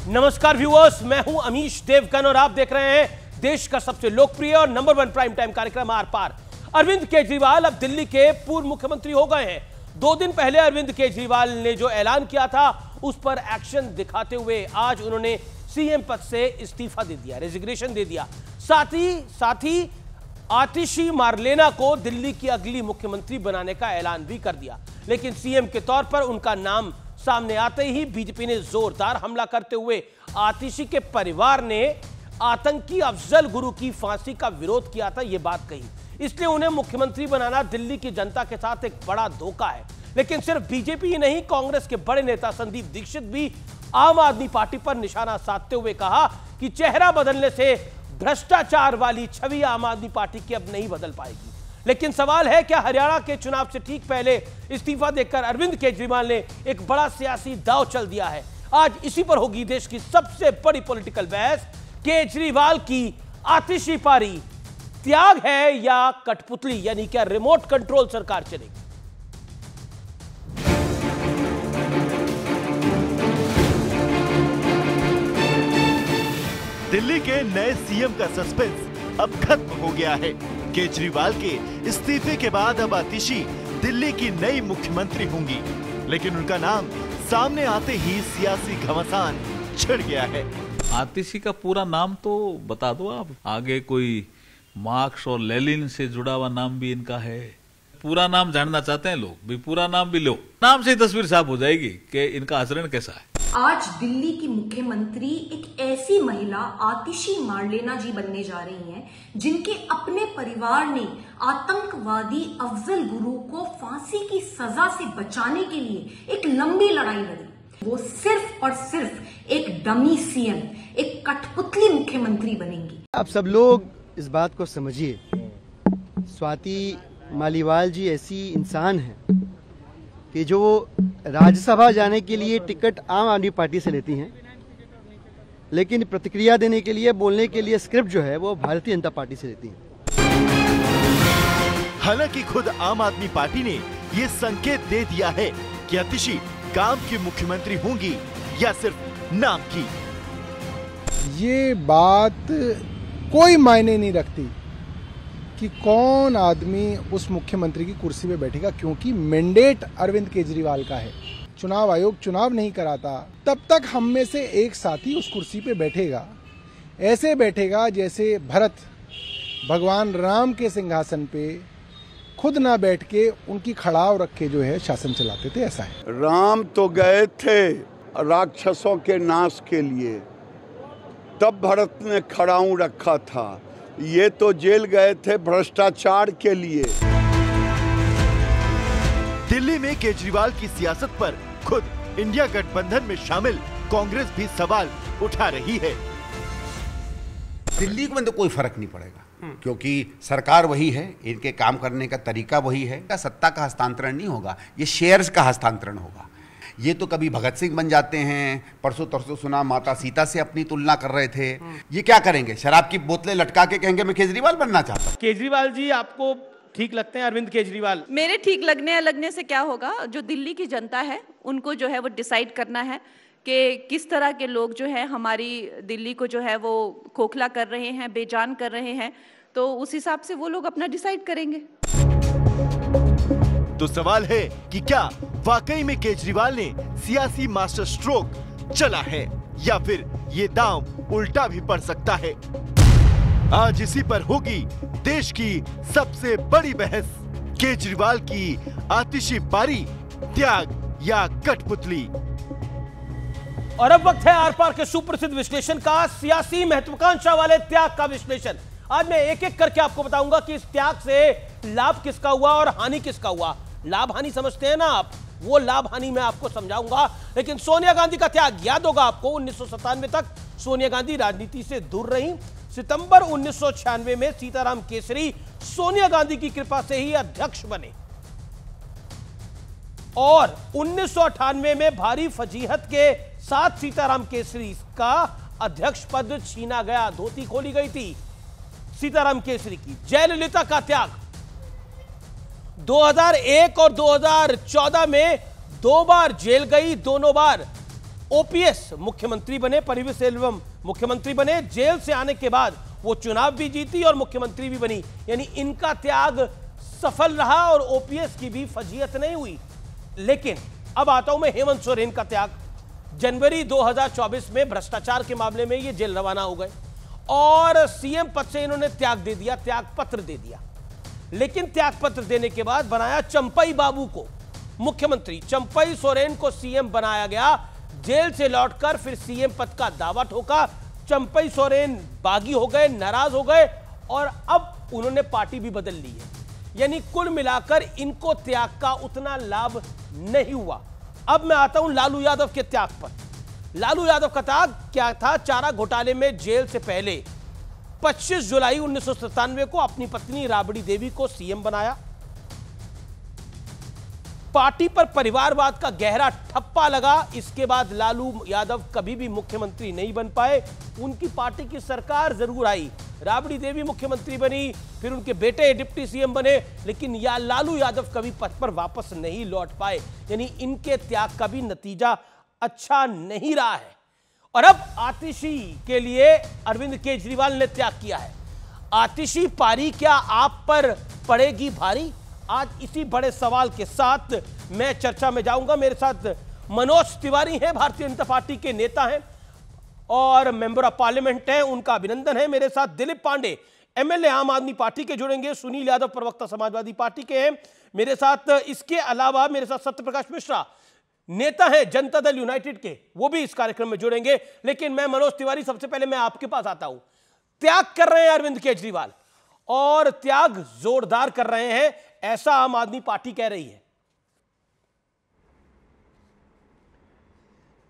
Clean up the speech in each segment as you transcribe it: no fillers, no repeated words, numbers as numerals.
नमस्कार व्यूअर्स, मैं हूं अमीश देवगन और आप देख रहे हैं देश का सबसे लोकप्रिय और नंबर 1 प्राइम टाइम कार्यक्रम आर पार। अरविंद केजरीवाल अब दिल्ली के पूर्व मुख्यमंत्री हो गए हैं। 2 दिन पहले अरविंद केजरीवाल ने जो ऐलान किया था उस पर एक्शन दिखाते हुए आज उन्होंने सीएम पद से इस्तीफा दे दिया, रेजिग्नेशन दे दिया। साथ ही आतिशी मारलेना को दिल्ली की अगली मुख्यमंत्री बनाने का ऐलान भी कर दिया। लेकिन सीएम के तौर पर उनका नाम सामने आते ही बीजेपी ने जोरदार हमला करते हुए आतिशी के परिवार ने आतंकी अफजल गुरु की फांसी का विरोध किया था, यह बात कही। इसलिए उन्हें मुख्यमंत्री बनाना दिल्ली की जनता के साथ एक बड़ा धोखा है। लेकिन सिर्फ बीजेपी ही नहीं, कांग्रेस के बड़े नेता संदीप दीक्षित भी आम आदमी पार्टी पर निशाना साधते हुए कहा कि चेहरा बदलने से भ्रष्टाचार वाली छवि आम आदमी पार्टी की अब नहीं बदल पाएगी। लेकिन सवाल है, क्या हरियाणा के चुनाव से ठीक पहले इस्तीफा देकर अरविंद केजरीवाल ने एक बड़ा सियासी दांव चल दिया है? आज इसी पर होगी देश की सबसे बड़ी पॉलिटिकल बहस। केजरीवाल की आतिशी पारी त्याग है या कठपुतली, यानी क्या रिमोट कंट्रोल सरकार चलेगी? दिल्ली के नए सीएम का सस्पेंस अब खत्म हो गया है। केजरीवाल के इस्तीफे के बाद अब आतिशी दिल्ली की नई मुख्यमंत्री होंगी, लेकिन उनका नाम सामने आते ही सियासी घमासान छिड़ गया है। आतिशी का पूरा नाम तो बता दो आप। आगे कोई मार्क्स और लेनिन से जुड़ा हुआ नाम भी इनका है। पूरा नाम जानना चाहते हैं लोग, भी पूरा नाम भी लो, नाम से ही तस्वीर साफ हो जाएगी कि इनका आचरण कैसा है। आज दिल्ली की मुख्यमंत्री एक ऐसी महिला आतिशी मारलेना जी बनने जा रही हैं, जिनके अपने परिवार ने आतंकवादी अफजल गुरु को फांसी की सजा से बचाने के लिए एक लंबी लड़ाई लड़ी। वो सिर्फ और सिर्फ एक डमी सीएम, एक कठपुतली मुख्यमंत्री बनेंगी। आप सब लोग इस बात को समझिए, स्वाति मालीवाल जी ऐसी इंसान है कि जो राज्यसभा जाने के लिए टिकट आम आदमी पार्टी से लेती हैं, लेकिन प्रतिक्रिया देने के लिए, बोलने के लिए स्क्रिप्ट जो है वो भारतीय जनता पार्टी से लेती हैं। हालांकि खुद आम आदमी पार्टी ने ये संकेत दे दिया है कि आतिशी काम की मुख्यमंत्री होंगी या सिर्फ नाम की। ये बात कोई मायने नहीं रखती कि कौन आदमी उस मुख्यमंत्री की कुर्सी पे बैठेगा, क्योंकि मैंडेट अरविंद केजरीवाल का है। चुनाव आयोग चुनाव नहीं कराता तब तक हम में से एक साथी उस कुर्सी पे बैठेगा। ऐसे बैठेगा जैसे भरत भगवान राम के सिंहासन पे खुद ना बैठ के उनकी खड़ाव रख के जो है शासन चलाते थे, ऐसा है। राम तो गए थे राक्षसों के नाश के लिए, तब भरत ने खड़ाऊ रखा था। ये तो जेल गए थे भ्रष्टाचार के लिए। दिल्ली में केजरीवाल की सियासत पर खुद इंडिया गठबंधन में शामिल कांग्रेस भी सवाल उठा रही है। दिल्ली में तो कोई फर्क नहीं पड़ेगा, क्योंकि सरकार वही है, इनके काम करने का तरीका वही है। सत्ता का हस्तांतरण नहीं होगा, ये शेयर्स का हस्तांतरण होगा। ये तो कभी भगत सिंह बन जाते हैं, परसों तरसों सुना माता सीता से अपनी तुलना कर रहे थे। ये क्या करेंगे? शराब की बोतलें लटका के कहेंगे मैं केजरीवाल बनना चाहता हूं। केजरीवाल जी आपको ठीक लगते हैं? अरविंद केजरीवाल मेरे ठीक लगने से क्या होगा? जो दिल्ली की जनता है उनको जो है वो डिसाइड करना है कि किस तरह के लोग जो है हमारी दिल्ली को जो है वो खोखला कर रहे हैं, बेजान कर रहे हैं। तो उस हिसाब से वो लोग अपना डिसाइड करेंगे। तो सवाल है कि क्या वाकई में केजरीवाल ने सियासी मास्टर स्ट्रोक चला है, या फिर ये दांव उल्टा भी पड़ सकता है? आज इसी पर होगी देश की सबसे बड़ी बहस। केजरीवाल की आतिशी पारी त्याग या कठपुतली? और अब वक्त है आर पार के सुप्रसिद्ध विश्लेषण का, सियासी महत्वाकांक्षा वाले त्याग का विश्लेषण। आज मैं एक एक करके आपको बताऊंगा कि इस त्याग से लाभ किसका हुआ और हानि किसका हुआ। लाभ हानि समझते हैं ना आप, वो लाभ हानि मैं आपको समझाऊंगा। लेकिन सोनिया गांधी का त्याग याद होगा आपको। 1997 तक सोनिया गांधी राजनीति से दूर रही। सितंबर 1996 में सीताराम केसरी सोनिया गांधी की कृपा से ही अध्यक्ष बने और 1998 में भारी फजीहत के साथ सीताराम केसरी का अध्यक्ष पद छीना गया, धोती खोली गई थी सीताराम केसरी की। जयललिता का त्याग 2001 और 2014 में 2 बार जेल गई, दोनों बार ओपीएस मुख्यमंत्री बने, परिवहन सेल्वम मुख्यमंत्री बने, जेल से आने के बाद वो चुनाव भी जीती और मुख्यमंत्री भी बनी, यानी इनका त्याग सफल रहा और ओपीएस की भी फजीयत नहीं हुई। लेकिन अब आता हूं मैं हेमंत सोरेन का त्याग। जनवरी 2024 में भ्रष्टाचार के मामले में ये जेल रवाना हो गए और सीएम पद से इन्होंने त्याग दे दिया, त्याग पत्र दे दिया। लेकिन त्याग पत्र देने के बाद बनाया चंपई बाबू को मुख्यमंत्री, चंपई सोरेन को सीएम बनाया गया। जेल से लौटकर फिर सीएम पद का दावा ठोका। चंपई सोरेन बागी हो गए, नाराज हो गए और अब उन्होंने पार्टी भी बदल ली है। यानी कुल मिलाकर इनको त्याग का उतना लाभ नहीं हुआ। अब मैं आता हूं लालू यादव के त्याग पर। लालू यादव का त्याग क्या था? चारा घोटाले में जेल से पहले 25 जुलाई 1997 को अपनी पत्नी राबड़ी देवी को सीएम बनाया। पार्टी पर परिवारवाद का गहरा ठप्पा लगा। इसके बाद लालू यादव कभी भी मुख्यमंत्री नहीं बन पाए। उनकी पार्टी की सरकार जरूर आई, राबड़ी देवी मुख्यमंत्री बनी, फिर उनके बेटे डिप्टी सीएम बने, लेकिन लालू यादव कभी पद पर वापस नहीं लौट पाए। यानी इनके त्याग का भी नतीजा अच्छा नहीं रहा है। और अब आतिशी के लिए अरविंद केजरीवाल ने त्याग किया है। आतिशी पारी क्या आप पर पड़ेगी भारी? आज इसी बड़े सवाल के साथ मैं चर्चा में जाऊंगा। मेरे साथ मनोज तिवारी हैं, भारतीय जनता पार्टी के नेता हैं और मेंबर ऑफ पार्लियामेंट हैं, उनका अभिनंदन है। मेरे साथ दिलीप पांडे, एमएलए आम आदमी पार्टी के जुड़ेंगे। सुनील यादव, प्रवक्ता समाजवादी पार्टी के हैं मेरे साथ। इसके अलावा मेरे साथ सत्यप्रकाश मिश्रा, नेता हैं जनता दल यूनाइटेड के, वो भी इस कार्यक्रम में जुड़ेंगे। लेकिन मैं मनोज तिवारी, सबसे पहले मैं आपके पास आता हूं। त्याग कर रहे हैं अरविंद केजरीवाल और त्याग जोरदार कर रहे हैं, ऐसा आम आदमी पार्टी कह रही है।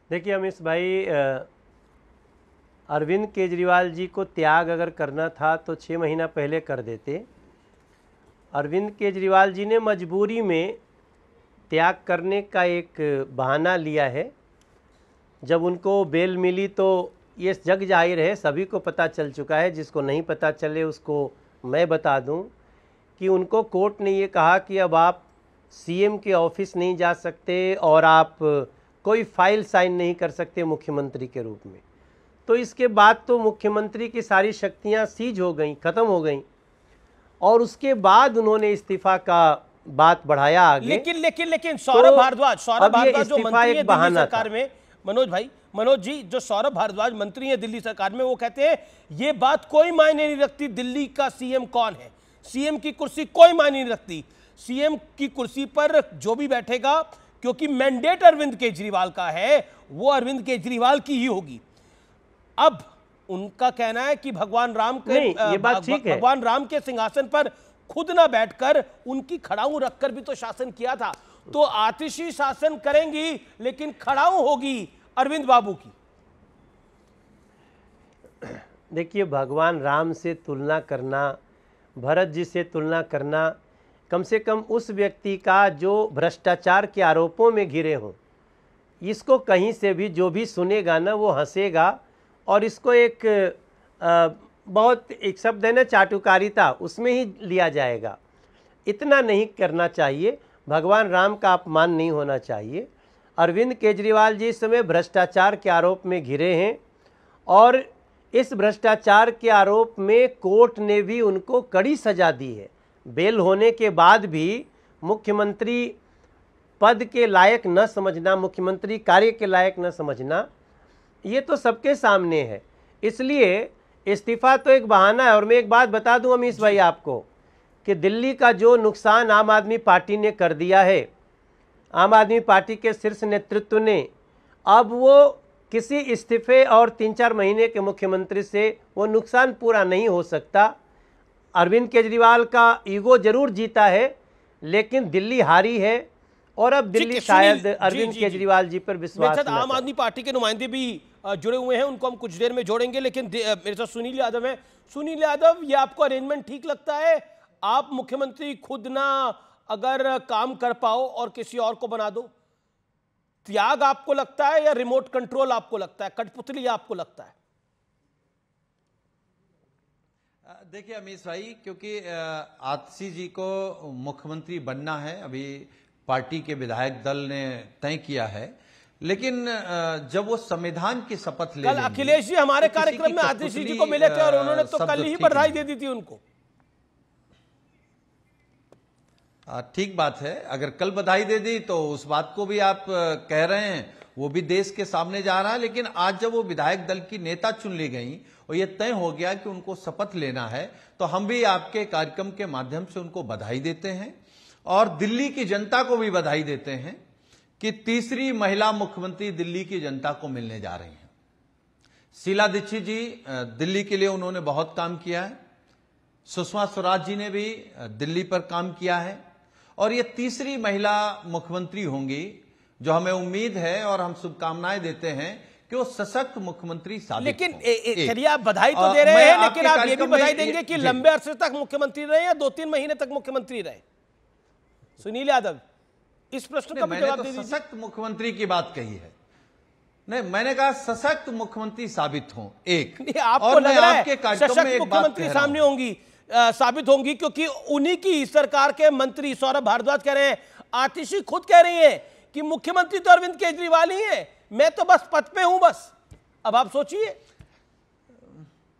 देखिए अमीश भाई, अरविंद केजरीवाल जी को त्याग अगर करना था तो 6 महीना पहले कर देते। अरविंद केजरीवाल जी ने मजबूरी में त्याग करने का एक बहाना लिया है। जब उनको बेल मिली तो ये जग जाहिर है, सभी को पता चल चुका है। जिसको नहीं पता चले उसको मैं बता दूं कि उनको कोर्ट ने ये कहा कि अब आप सीएम के ऑफिस नहीं जा सकते और आप कोई फाइल साइन नहीं कर सकते मुख्यमंत्री के रूप में। तो इसके बाद तो मुख्यमंत्री की सारी शक्तियां सीज हो गई, ख़त्म हो गई और उसके बाद उन्होंने इस्तीफा का बात बढ़ाया आगे। लेकिन सौरभ भारद्वाज जो मंत्री है दिल्ली सरकार में, मनोज जी, जो सौरभ भारद्वाज मंत्री है दिल्ली सरकार में, वो कहते हैं ये बात कोई मायने नहीं रखती दिल्ली का सीएम कौन है, सीएम की कुर्सी कोई मायने नहीं रखती। सीएम की कुर्सी पर जो भी बैठेगा, क्योंकि मैंडेट अरविंद केजरीवाल का है, वो अरविंद केजरीवाल की ही होगी। अब उनका कहना है कि भगवान राम के ये बात ठीक है, भगवान राम के सिंहासन पर खुद ना बैठकर उनकी खड़ाऊ रखकर भी तो शासन किया था। तो आतिशी शासन करेंगी लेकिन खड़ाऊ होगी अरविंद बाबू की। देखिए, भगवान राम से तुलना करना, भरत जी से तुलना करना, कम से कम उस व्यक्ति का जो भ्रष्टाचार के आरोपों में घिरे हों, इसको कहीं से भी जो भी सुनेगा ना वो हंसेगा और इसको एक बहुत एक शब्द है ना चाटुकारिता, उसमें ही लिया जाएगा। इतना नहीं करना चाहिए, भगवान राम का अपमान नहीं होना चाहिए। अरविंद केजरीवाल जी इस समय भ्रष्टाचार के आरोप में घिरे हैं और इस भ्रष्टाचार के आरोप में कोर्ट ने भी उनको कड़ी सजा दी है। बेल होने के बाद भी मुख्यमंत्री पद के लायक न समझना, मुख्यमंत्री कार्य के लायक न समझना, ये तो सबके सामने है। इसलिए इस्तीफा तो एक बहाना है। और मैं एक बात बता दूं अमीश भाई आपको कि दिल्ली का जो नुकसान आम आदमी पार्टी ने कर दिया है, आम आदमी पार्टी के शीर्ष नेतृत्व ने, अब वो किसी इस्तीफे और 3-4 महीने के मुख्यमंत्री से वो नुकसान पूरा नहीं हो सकता। अरविंद केजरीवाल का ईगो जरूर जीता है लेकिन दिल्ली हारी है और अब दिल्ली शायद अरविंद केजरीवाल जी पर विश्वास मेरे साथ आम आदमी पार्टी के नुमाइंदे भी जुड़े हुए हैं, उनको हम कुछ देर में जोड़ेंगे। लेकिन मेरे साथ सुनील यादव है। सुनील यादव, ये आपको अरेंजमेंट ठीक लगता है? आप मुख्यमंत्री खुद ना अगर काम कर पाओ और किसी और को बना दो, त्याग आपको लगता है या रिमोट कंट्रोल आपको लगता है, कठपुतली आपको लगता है? देखिए अमीश भाई, क्योंकि आतिशी जी को मुख्यमंत्री बनना है, अभी पार्टी के विधायक दल ने तय किया है, लेकिन जब वो संविधान की शपथ ले कल लेंगे, अखिलेश जी हमारे तो किसी कार्यक्रम की में आतिशी जी कठपुतली, को मिले थे और उन्होंने तो शब्द कल ही ठीक बधाई नहीं। दे दी थी उनको। ठीक बात है, अगर कल बधाई दे दी तो उस बात को भी आप कह रहे हैं, वो भी देश के सामने जा रहा है। लेकिन आज जब वो विधायक दल की नेता चुन ली गई और ये तय हो गया कि उनको शपथ लेना है, तो हम भी आपके कार्यक्रम के माध्यम से उनको बधाई देते हैं और दिल्ली की जनता को भी बधाई देते हैं कि तीसरी महिला मुख्यमंत्री दिल्ली की जनता को मिलने जा रही हैं। शीला दीक्षित जी दिल्ली के लिए उन्होंने बहुत काम किया है, सुषमा स्वराज जी ने भी दिल्ली पर काम किया है और ये तीसरी महिला मुख्यमंत्री होंगी जो हमें उम्मीद है और हम शुभकामनाएं देते हैं कि वो सशक्त मुख्यमंत्री साबित लेकिन हों। चलिए आप बधाई तो दे रहे मैं हैं, आपके लेकिन आप ये भी कार्यक्रम में बधाई देंगे कि जी। लंबे अरसे तक मुख्यमंत्री रहे या 2-3 महीने तक मुख्यमंत्री रहे? सुनील यादव, इस प्रश्न का भी मैंने जवाब तो दे दीजिए। सशक्त मुख्यमंत्री की बात कही है। नहीं, मैंने कहा सशक्त मुख्यमंत्री साबित हों एक। नहीं, आपको और लग मैं रहा आपके है कार्यक्रम में सशक्त एक बात मुख्यमंत्री कह रहा सामने हूं। होंगी, साबित होंगी, क्योंकि उन्हीं की सरकार के मंत्री सौरभ भारद्वाज कह रहे हैं, आतिशी खुद कह रही है कि मुख्यमंत्री तो अरविंद केजरीवाल ही है, मैं तो बस पद पे हूं बस। अब आप सोचिए।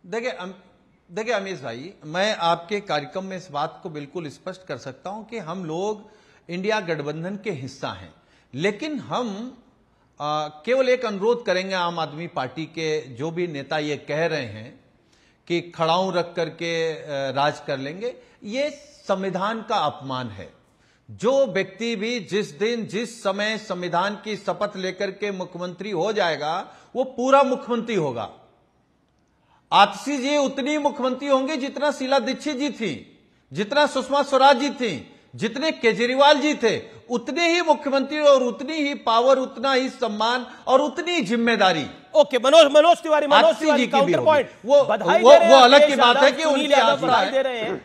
देखिए अमीश भाई, मैं आपके कार्यक्रम में इस बात को बिल्कुल स्पष्ट कर सकता हूं कि हम लोग इंडिया गठबंधन के हिस्सा हैं, लेकिन हम केवल एक अनुरोध करेंगे आम आदमी पार्टी के जो भी नेता ये कह रहे हैं कि खड़ाऊ रख करके राज कर लेंगे, ये संविधान का अपमान है। जो व्यक्ति भी जिस दिन जिस समय संविधान की शपथ लेकर के मुख्यमंत्री हो जाएगा वो पूरा मुख्यमंत्री होगा। आतिशी जी उतनी मुख्यमंत्री होंगे जितना शीला दीक्षित जी थी, जितना सुषमा स्वराज जी थी, जितने केजरीवाल जी थे, उतने ही मुख्यमंत्री और उतनी ही पावर, उतना ही सम्मान और उतनी ही जिम्मेदारी। Okay, Manoj Tiwari counter point. वो अलग की बात है कि उनकी आस्था दे रहे हैं,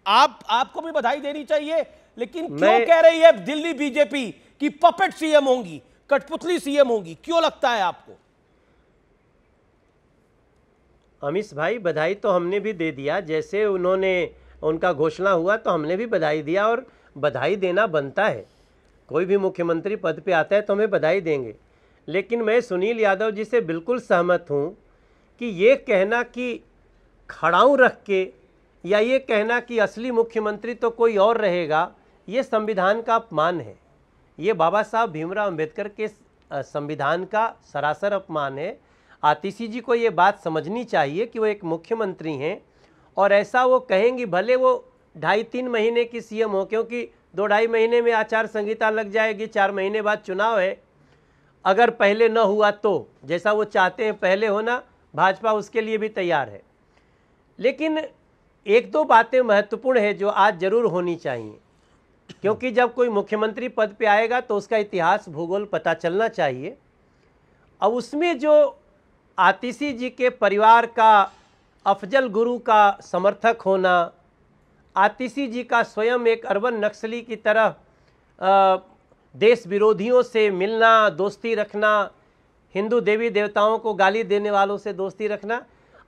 आपको भी बधाई देनी चाहिए, लेकिन क्यों कह रही है दिल्ली बीजेपी की पपेट सीएम होंगी, कठपुतली सीएम होंगी? क्यों लगता है आपको? अमीश भाई, बधाई तो हमने भी दे दिया, जैसे उनका घोषणा हुआ तो हमने भी बधाई दिया और बधाई देना बनता है। कोई भी मुख्यमंत्री पद पे आता है तो हमें बधाई देंगे। लेकिन मैं सुनील यादव जी से बिल्कुल सहमत हूं कि ये कहना कि खड़ाऊ रख के या ये कहना कि असली मुख्यमंत्री तो कोई और रहेगा, ये संविधान का अपमान है। ये बाबा साहब भीमराव अंबेडकर के संविधान का सरासर अपमान है। आतिशी जी को ये बात समझनी चाहिए कि वो एक मुख्यमंत्री हैं और ऐसा वो कहेंगी, भले वो 2.5-3 महीने की सीएम हो, क्योंकि 2-2.5 महीने में आचार संहिता लग जाएगी, 4 महीने बाद चुनाव है। अगर पहले न हुआ तो जैसा वो चाहते हैं पहले होना, भाजपा उसके लिए भी तैयार है। लेकिन 1-2 बातें महत्वपूर्ण है जो आज जरूर होनी चाहिए, क्योंकि जब कोई मुख्यमंत्री पद पे आएगा तो उसका इतिहास भूगोल पता चलना चाहिए। अब उसमें जो आतिशी जी के परिवार का अफजल गुरु का समर्थक होना, आतिशी जी का स्वयं एक अर्बन नक्सली की तरह देश विरोधियों से मिलना, दोस्ती रखना, हिंदू देवी देवताओं को गाली देने वालों से दोस्ती रखना,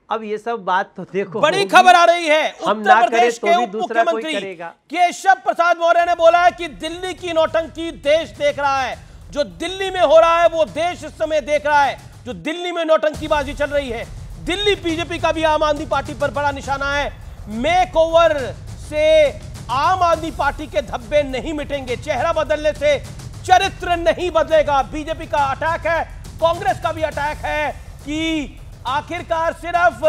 अब ये सब बात तो देखो, बड़ी खबर आ रही है। हम उत्तर ना करें प्रदेश तो के भी उप दूसरा कोई मुख्यमंत्री करेगा। केशव प्रसाद मौर्य ने बोला है कि दिल्ली की नौटंकी देश देख रहा है। जो दिल्ली में हो रहा है वो देश इस समय देख रहा है। जो दिल्ली में नौटंकीबाजी चल रही है, दिल्ली बीजेपी का भी आम आदमी पार्टी पर बड़ा निशाना है। मेक ओवर से आम आदमी पार्टी के धब्बे नहीं मिटेंगे, चेहरा बदलने से चरित्र नहीं बदलेगा। बीजेपी का अटैक है, कांग्रेस का भी अटैक है कि आखिरकार सिर्फ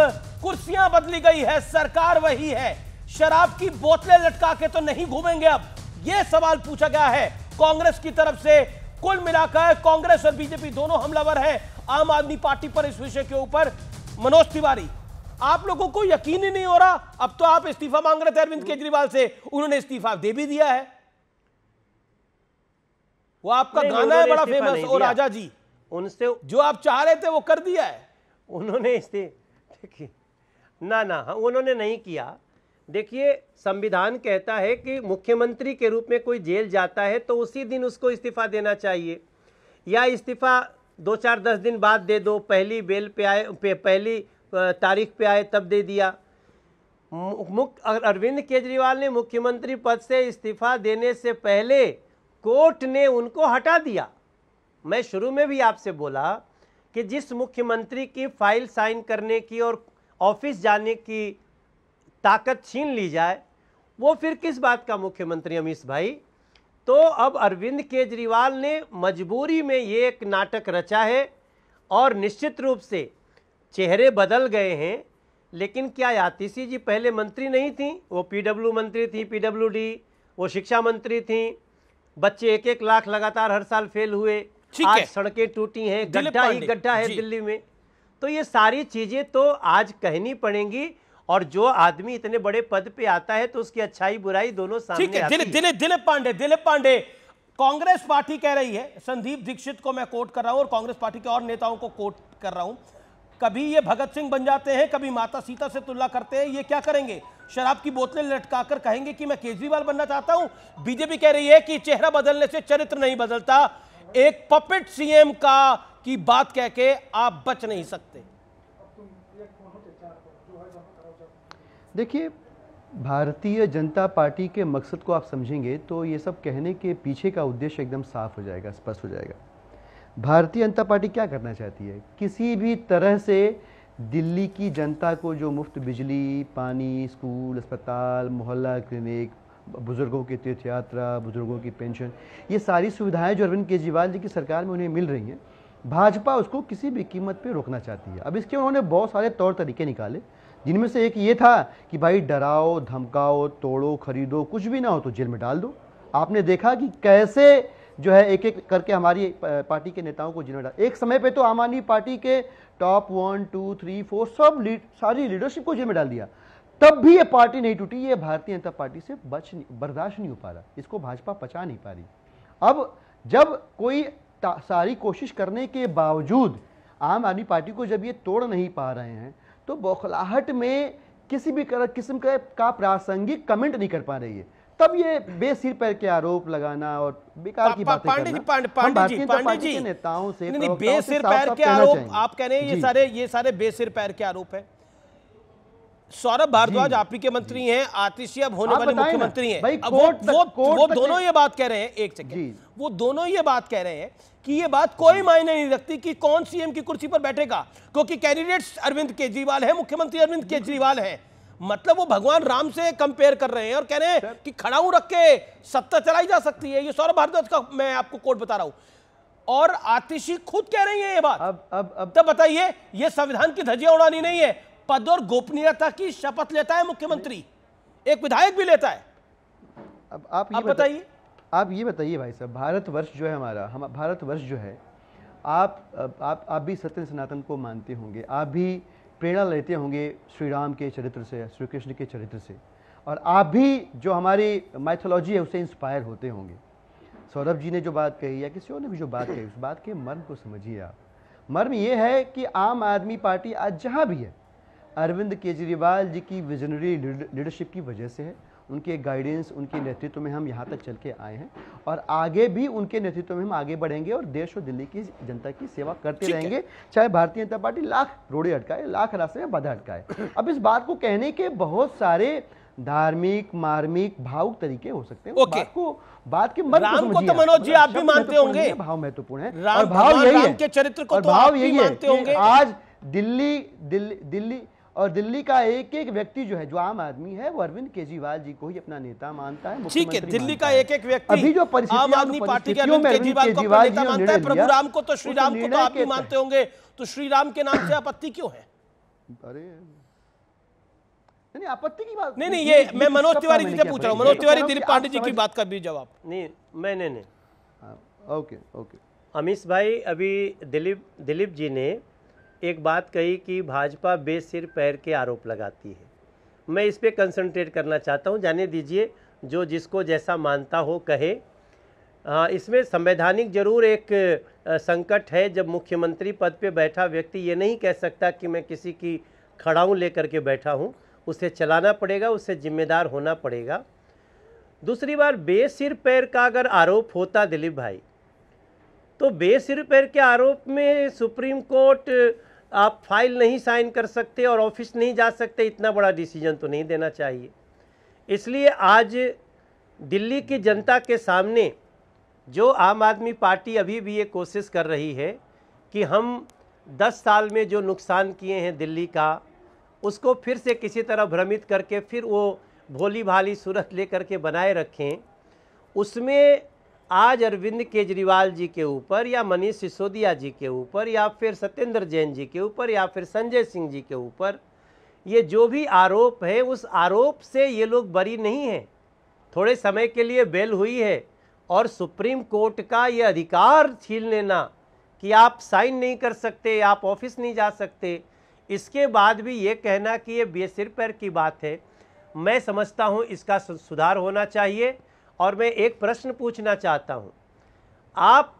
कुर्सियां बदली गई है, सरकार वही है। शराब की बोतलें लटका के तो नहीं घूमेंगे अब, यह सवाल पूछा गया है कांग्रेस की तरफ से। कुल मिलाकर कांग्रेस और बीजेपी दोनों हमलावर हैं आम आदमी पार्टी पर इस विषय के ऊपर। मनोज तिवारी, आप लोगों को यकीन ही नहीं हो रहा? अब तो आप इस्तीफा मांग रहे थे अरविंद केजरीवाल से, उन्होंने इस्तीफा दे भी दिया है। वो आपका गाना है बड़ा फेमस, ओ राजा जी, उनसे जो आप चाह रहे थे वो कर दिया है उन्होंने। देखिए ना, उन्होंने नहीं किया। देखिए, संविधान कहता है कि मुख्यमंत्री के रूप में कोई जेल जाता है तो उसी दिन उसको इस्तीफा देना चाहिए, या इस्तीफा 2-4-10 दिन बाद दे दो, पहली बेल पे आए, पहली तारीख पे आए तब दे दिया। अरविंद केजरीवाल ने मुख्यमंत्री पद से इस्तीफा देने से पहले कोर्ट ने उनको हटा दिया। मैं शुरू में भी आपसे बोला कि जिस मुख्यमंत्री की फाइल साइन करने की और ऑफिस जाने की ताकत छीन ली जाए, वो फिर किस बात का मुख्यमंत्री अमीश भाई। तो अब अरविंद केजरीवाल ने मजबूरी में ये एक नाटक रचा है और निश्चित रूप से चेहरे बदल गए हैं। लेकिन क्या आतिशी जी पहले मंत्री नहीं थी? वो पीडब्ल्यू मंत्री थी, पीडब्ल्यूडी, वो शिक्षा मंत्री थी। बच्चे 1-1 लाख लगातार हर साल फेल हुए, आज सड़कें टूटी हैं, गड्ढा ही गड्ढा है दिल्ली में। तो ये सारी चीजें तो आज कहनी पड़ेंगी, और जो आदमी इतने बड़े पद पे आता है तो उसकी अच्छाई बुराई दोनों सामने आती है। दिलीप पांडे, कांग्रेस पार्टी कह रही है, संदीप दीक्षित को मैं कोट कर रहा हूं और कांग्रेस पार्टी के और नेताओं को कोट कर रहा हूं, कभी ये भगत सिंह बन जाते हैं, कभी माता सीता से तुलना करते हैं, ये क्या करेंगे? शराब की बोतलें लटकाकर कहेंगे कि मैं केजरीवाल बनना चाहता हूं। बीजेपी कह रही है कि चेहरा बदलने से चरित्र नहीं बदलता, एक पपेट सीएम का की बात कह के आप बच नहीं सकते। देखिए, भारतीय जनता पार्टी के मकसद को आप समझेंगे तो ये सब कहने के पीछे का उद्देश्य एकदम साफ हो जाएगा, स्पष्ट हो जाएगा। भारतीय जनता पार्टी क्या करना चाहती है? किसी भी तरह से दिल्ली की जनता को जो मुफ्त बिजली, पानी, स्कूल, अस्पताल, मोहल्ला क्लिनिक, बुजुर्गों की तीर्थ यात्रा, बुजुर्गों की पेंशन, ये सारी सुविधाएं जो अरविंद केजरीवाल जी की सरकार में उन्हें मिल रही हैं, भाजपा उसको किसी भी कीमत पे रोकना चाहती है। अब इसके उन्होंने बहुत सारे तौर तरीके निकाले, जिनमें से एक ये था कि भाई डराओ, धमकाओ, तोड़ो, खरीदो, कुछ भी ना हो तो जेल में डाल दो। आपने देखा कि कैसे जो है एक एक करके हमारी पार्टी के नेताओं को जेल में डाल। एक समय पे तो आम आदमी पार्टी के टॉप 1, 2, 3, 4 सब सारी लीडरशिप को जेल में डाल दिया, तब भी ये पार्टी नहीं टूटी। ये भारतीय जनता पार्टी से बर्दाश्त नहीं हो पा रहा, इसको भाजपा पचा नहीं पा रही। अब जब कोई सारी कोशिश करने के बावजूद आम आदमी पार्टी को जब ये तोड़ नहीं पा रहे हैं, तो बौखलाहट में किसी भी किस्म का प्रासंगिक कमेंट नहीं कर पा रही है, तब ये बेसिर पैर के आरोप लगाना और बेकार की बातें करना। पांडे जी, नेताओं से बेसिर पैर के आरोप आप कह रहे हैं, ये सारे बेसिर पैर के आरोप है। सौरभ भारद्वाज आप ही के मंत्री हैं, आतिशी अब होने वाले मुख्यमंत्री हैं, वो दोनों ये बात कह रहे हैं, एक सेकंड, वो दोनों ये बात कह रहे हैं कि ये बात कोई मायने नहीं रखती कि कौन सीएम की कुर्सी पर बैठेगा, क्योंकि कैंडिडेट्स अरविंद केजरीवाल है, मुख्यमंत्री अरविंद केजरीवाल है। मतलब वो भगवान राम से कंपेयर कर रहे हैं और कह रहे हैं कि खड़ाऊ रख के सत्ता चलाई जा सकती है। ये सौरभ भारद्वाज का मैं आपको कोट बता रहा हूं, और आतिशी खुद कह रही है ये बात। अब तब बताइए, ये संविधान की धज्जियां उड़ानी नहीं है, पद और गोपनीयता की शपथ लेता है मुख्यमंत्री, एक विधायक भी लेता है। अब आप ये बताइए भाई साहब, भारतवर्ष जो है हमारा, भारतवर्ष जो है, आप भी सत्य सनातन को मानते होंगे, आप भी प्रेरणा लेते होंगे श्री राम के चरित्र से, श्री कृष्ण के चरित्र से, और आप भी जो हमारी माइथोलॉजी है उससे इंस्पायर होते होंगे। सौरभ जी ने जो बात कही या किसी और ने भी जो बात कही, उस बात के मर्म को समझिए आप। मर्म ये है कि आम आदमी पार्टी आज जहाँ भी है, अरविंद केजरीवाल जी की विजनरी लीडरशिप की वजह से है, उनके गाइडेंस, उनके नेतृत्व में हम यहाँ तक चल के आए हैं, और आगे भी उनके नेतृत्व में हम आगे बढ़ेंगे और देश और दिल्ली की जनता की सेवा करते रहेंगे, चाहे भारतीय जनता पार्टी लाख रोड़े अटकाए, लाख रास्ते में बाधा अटकाए। अब इस बात को कहने के बहुत सारे धार्मिक, मार्मिक, भावुक तरीके हो सकते हैं। बात के राम को तो मनोज जी आप भी मानते होंगे, भाव महत्वपूर्ण है, और भाव यही है के चरित्र को तो आप भी मानते होंगे। आज दिल्ली और दिल्ली का एक एक व्यक्ति जो है, जो आम आदमी है, वो अरविंद केजरीवाल जी को ही अपना नेता मानता है। ठीक है, दिल्ली का एक एक व्यक्ति अभी जो आम आदमी पार्टी के अरविंद केजरीवाल को अपना नेता मानता है। प्रभु राम को तो श्री राम को तो आप भी मानते होंगे, तो श्री राम के नाम से आपत्ति क्यों है? अरे नहीं, आपत्ति की बात नहीं, ये मैं मनोज तिवारी जी से पूछ रहा हूँ। मनोज तिवारी दिलीप पांडे जी की बात का भी जवाब नहीं, मैंने नहीं। ओके अमीश भाई, अभी दिलीप जी ने एक बात कही कि भाजपा बेसिर पैर के आरोप लगाती है। मैं इस पे कंसंट्रेट करना चाहता हूं, जाने दीजिए, जो जिसको जैसा मानता हो कहे। इसमें संवैधानिक जरूर एक संकट है, जब मुख्यमंत्री पद पे बैठा व्यक्ति ये नहीं कह सकता कि मैं किसी की खड़ाऊ लेकर के बैठा हूं, उसे चलाना पड़ेगा, उससे जिम्मेदार होना पड़ेगा। दूसरी बार, बेसिर पैर का अगर आरोप होता दिलीप भाई, तो बेसिर पैर के आरोप में सुप्रीम कोर्ट आप फाइल नहीं साइन कर सकते और ऑफिस नहीं जा सकते, इतना बड़ा डिसीजन तो नहीं देना चाहिए। इसलिए आज दिल्ली की जनता के सामने जो आम आदमी पार्टी अभी भी ये कोशिश कर रही है कि हम 10 साल में जो नुकसान किए हैं दिल्ली का, उसको फिर से किसी तरह भ्रमित करके फिर वो भोली भाली सूरत लेकर के बनाए रखें, उसमें आज अरविंद केजरीवाल जी के ऊपर या मनीष सिसोदिया जी के ऊपर या फिर सत्येंद्र जैन जी के ऊपर या फिर संजय सिंह जी के ऊपर ये जो भी आरोप है, उस आरोप से ये लोग बरी नहीं हैं। थोड़े समय के लिए बेल हुई है और सुप्रीम कोर्ट का ये अधिकार छीन लेना कि आप साइन नहीं कर सकते, आप ऑफिस नहीं जा सकते, इसके बाद भी ये कहना कि ये बेसिर पैर की बात है, मैं समझता हूँ इसका सुधार होना चाहिए। और मैं एक प्रश्न पूछना चाहता हूँ, आप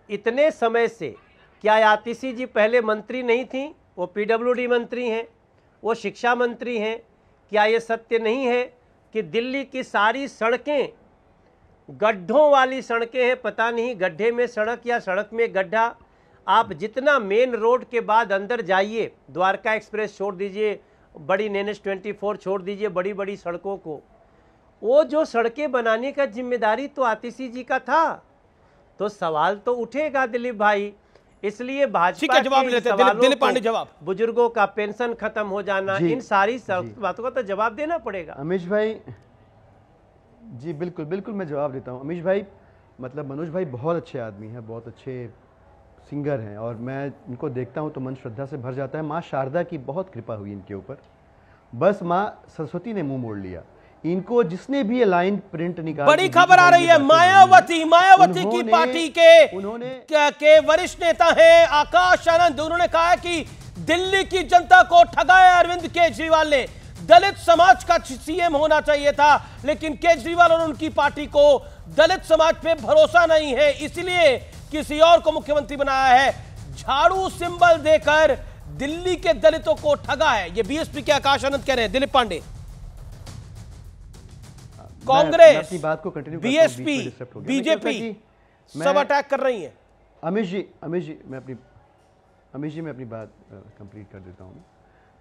इतने समय से, क्या आतिशी जी पहले मंत्री नहीं थी? वो पीडब्ल्यूडी मंत्री हैं, वो शिक्षा मंत्री हैं। क्या ये सत्य नहीं है कि दिल्ली की सारी सड़कें गड्ढों वाली सड़कें हैं? पता नहीं गड्ढे में सड़क या सड़क में गड्ढा। आप जितना मेन रोड के बाद अंदर जाइए, द्वारका एक्सप्रेस छोड़ दीजिए, बड़ी NH-24 छोड़ दीजिए, बड़ी बड़ी सड़कों को, वो जो सड़कें बनाने का जिम्मेदारी तो आतिशी जी का था। तो सवाल तो उठेगा दिलीप भाई। इसलिए भाजपा जवाब लेते हैं दिलीप पांडे, जवाब। बुजुर्गों का पेंशन खत्म हो जाना, इन सारी बातों का तो जवाब देना पड़ेगा। अमीश भाई जी, बिल्कुल बिल्कुल मैं जवाब देता हूँ। अमीश भाई, मतलब मनोज भाई बहुत अच्छे आदमी हैं, बहुत अच्छे सिंगर हैं, और मैं इनको देखता हूँ तो मन श्रद्धा से भर जाता है। माँ शारदा की बहुत कृपा हुई इनके ऊपर, बस माँ सरस्वती ने मुंह मोड़ लिया। इनको जिसने भी लाइन प्रिंट निकाल, बड़ी खबर आ रही है, मायावती की पार्टी के वरिष्ठ नेता हैं आकाश आनंद, उन्होंने कहा कि दिल्ली की जनता को ठगाया अरविंद केजरीवाल ने, दलित समाज का सीएम होना चाहिए था, लेकिन केजरीवाल और उनकी पार्टी को दलित समाज पे भरोसा नहीं है, इसलिए किसी और को मुख्यमंत्री बनाया है। झाड़ू सिंबल देकर दिल्ली के दलितों को ठगा है, ये बीएसपी के आकाश आनंद कह रहे हैं। दिलीप पांडे, कांग्रेस, बीएसपी, बीजेपी सब अटैक कर रही है। अमीश जी मैं अपनी बात कंप्लीट कर देता हूँ।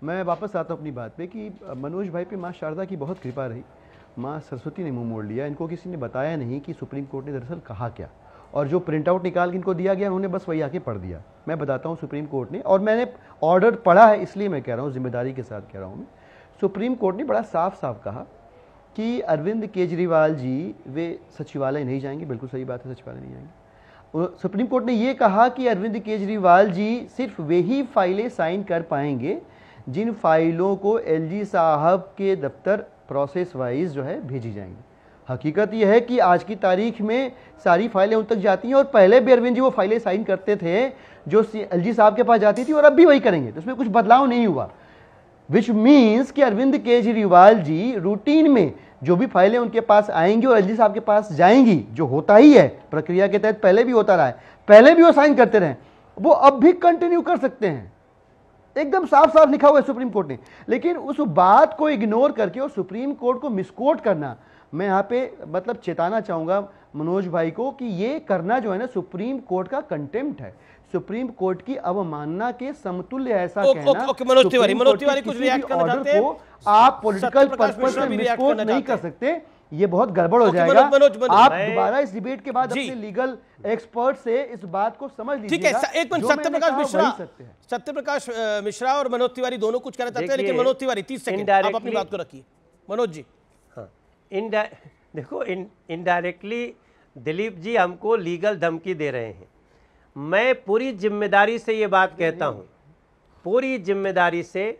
मैं वापस आता हूँ अपनी बात पे कि मनोज भाई पे माँ शारदा की बहुत कृपा रही, माँ सरस्वती ने मुंह मोड़ लिया। इनको किसी ने बताया नहीं कि सुप्रीम कोर्ट ने दरअसल कहा क्या, और जो प्रिंट आउट निकाल के इनको दिया गया उन्होंने बस वही आके पढ़ दिया। मैं बताता हूँ सुप्रीम कोर्ट ने, और मैंने ऑर्डर पढ़ा है इसलिए मैं कह रहा हूँ, जिम्मेदारी के साथ कह रहा हूँ मैं। सुप्रीम कोर्ट ने बड़ा साफ साफ कहा कि अरविंद केजरीवाल जी वे सचिवालय नहीं जाएंगे। बिल्कुल सही बात है, सचिवालय नहीं जाएंगे। सुप्रीम कोर्ट ने ये कहा कि अरविंद केजरीवाल जी सिर्फ वही फाइलें साइन कर पाएंगे जिन फाइलों को एलजी साहब के दफ्तर प्रोसेस वाइज जो है भेजी जाएंगी। हकीकत यह है कि आज की तारीख में सारी फाइलें उन तक जाती हैं, और पहले भी अरविंद जी वो फाइलें साइन करते थे जो एलजी साहब के पास जाती थी, और अब भी वही करेंगे, तो उसमें कुछ बदलाव नहीं हुआ। विच मीन्स कि अरविंद केजरीवाल जी रूटीन में जो भी फाइलें उनके पास आएंगी और एलजी साहब के पास जाएंगी, जो होता ही है प्रक्रिया के तहत, पहले भी होता रहा है, पहले भी वो साइन करते रहे, वो अब भी कंटिन्यू कर सकते हैं। एकदम साफ साफ लिखा हुआ है सुप्रीम कोर्ट ने। लेकिन उस बात को इग्नोर करके और सुप्रीम कोर्ट को मिसकोट करना, मैं यहाँ पे मतलब चेताना चाहूंगा मनोज भाई को कि ये करना जो है ना सुप्रीम कोर्ट का कंटेम्प्ट है, सुप्रीम कोर्ट की अवमानना के समतुल्य। ऐसा कहना मनोज तिवारी कुछ रिएक्ट करना चाहते हैं? आप पॉलिटिकल पर्पस से मिसकोट नहीं कर सकते, ये बहुत गड़बड़ हो जाएगा। आप दोबारा इस डिबेट के बाद अपने लीगल एक्सपर्ट से इस बात को समझ लीजिए। ठीक है, एक मिनट, सत्यप्रकाश मिश्रा और मनोज तिवारी दोनों कुछ कहना चाहते हैं, लेकिन मनोज तिवारी 30 सेकंड आप अपनी बात को रखिए। मनोज जी। हाँ, देखो इनडायरेक्टली दिलीप जी हमको लीगल धमकी दे रहे हैं। मैं पूरी जिम्मेदारी से ये बात कहता हूँ, पूरी जिम्मेदारी से,